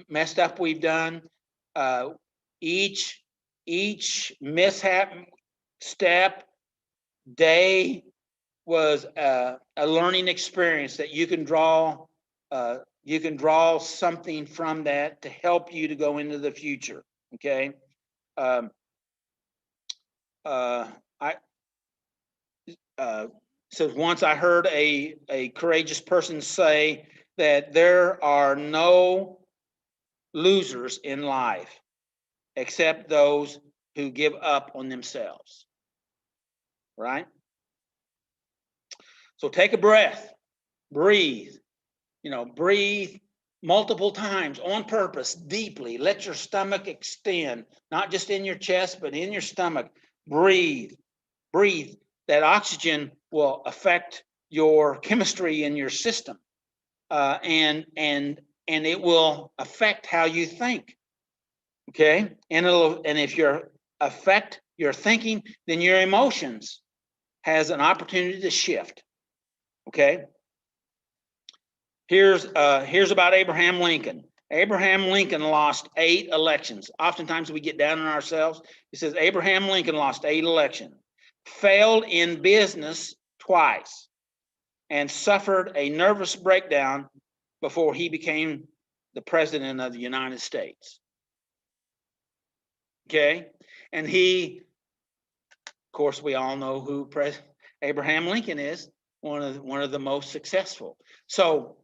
messed up we've done, each each mishap, step, day was a learning experience that you can draw something from that to help you to go into the future. Okay. So once I heard a courageous person say that there are no losers in life except those who give up on themselves. Right? So take a breath, breathe, breathe multiple times on purpose, deeply. Let your stomach extend, not just in your chest, but in your stomach. Breathe, breathe. That oxygen will affect your chemistry in your system, and it will affect how you think. Okay, and if you affect your thinking, then your emotions has an opportunity to shift. Okay. Here's about Abraham Lincoln. Abraham Lincoln lost 8 elections. Oftentimes we get down on ourselves. It says Abraham Lincoln lost 8 elections, failed in business twice, and suffered a nervous breakdown before he became the president of the United States. Okay, and of course, we all know who Abraham Lincoln is, one of the most successful. So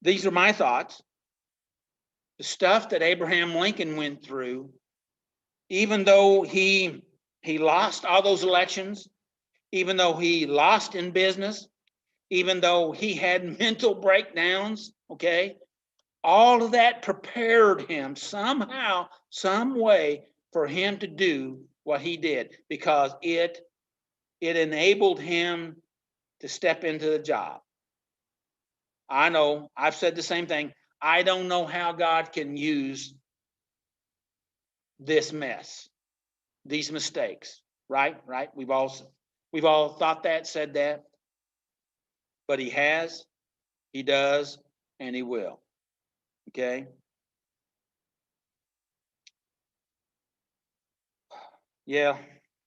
these are my thoughts. The stuff that Abraham Lincoln went through, even though he lost all those elections, even though he lost in business, even though he had mental breakdowns, okay, all of that prepared him somehow, some way for him to do what he did, because it enabled him to step into the job. I know, I've said the same thing. I don't know how God can use this mess, these mistakes, right? We've all thought that, said that, but he has, he does, and he will. Okay. Yeah.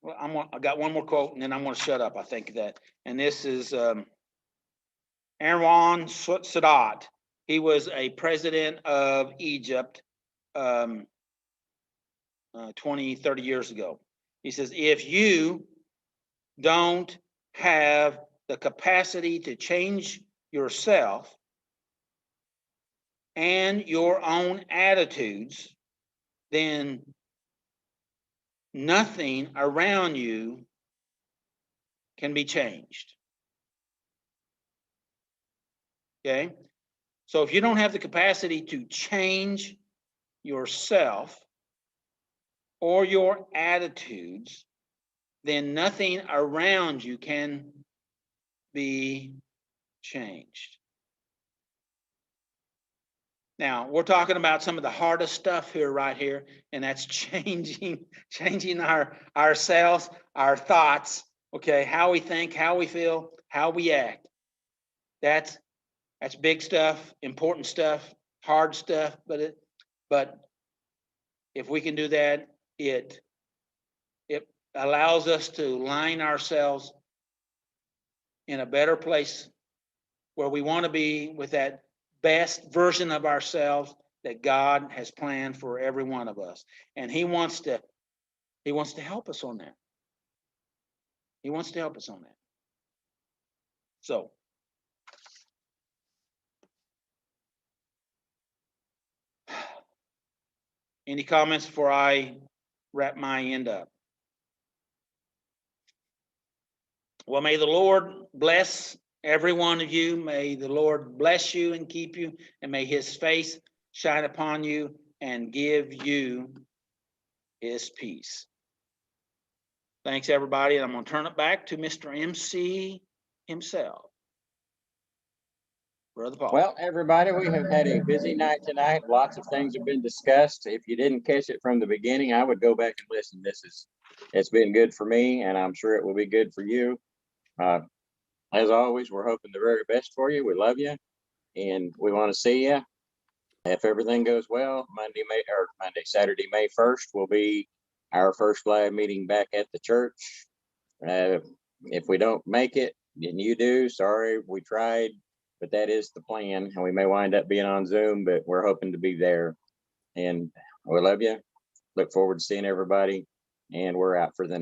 Well, I got one more quote, and then I'm going to shut up. I think that, and this is Anwar Sadat. He was a president of Egypt 20, 30 years ago. He says, if you don't have the capacity to change yourself and your own attitudes, then nothing around you can be changed. Okay? So if you don't have the capacity to change yourself or your attitudes, then nothing around you can be changed. Now, we're talking about some of the hardest stuff here, right here, and that's changing ourselves, our thoughts, okay, how we think, how we feel, how we act. That's big stuff, important stuff, hard stuff, but if we can do that, it allows us to line ourselves in a better place where we want to be, with that best version of ourselves that God has planned for every one of us. And he wants to help us on that. He wants to help us on that. So any comments before I wrap my end up? Well, may the Lord bless every one of you. May the Lord bless you and keep you, and may his face shine upon you and give you his peace. Thanks, everybody. And I'm going to turn it back to Mr. MC himself. Brother Paul. Well, everybody, we have had a busy night tonight. Lots of things have been discussed. If you didn't catch it from the beginning, I would go back and listen. It's been good for me, and I'm sure it will be good for you. As always, we're hoping the very best for you. We love you, and we want to see you. If everything goes well, Saturday, May 1st will be our first live meeting back at the church. If we don't make it, and you do, sorry, we tried, but that is the plan. And we may wind up being on Zoom, but we're hoping to be there. And we love you. Look forward to seeing everybody. And we're out for the night.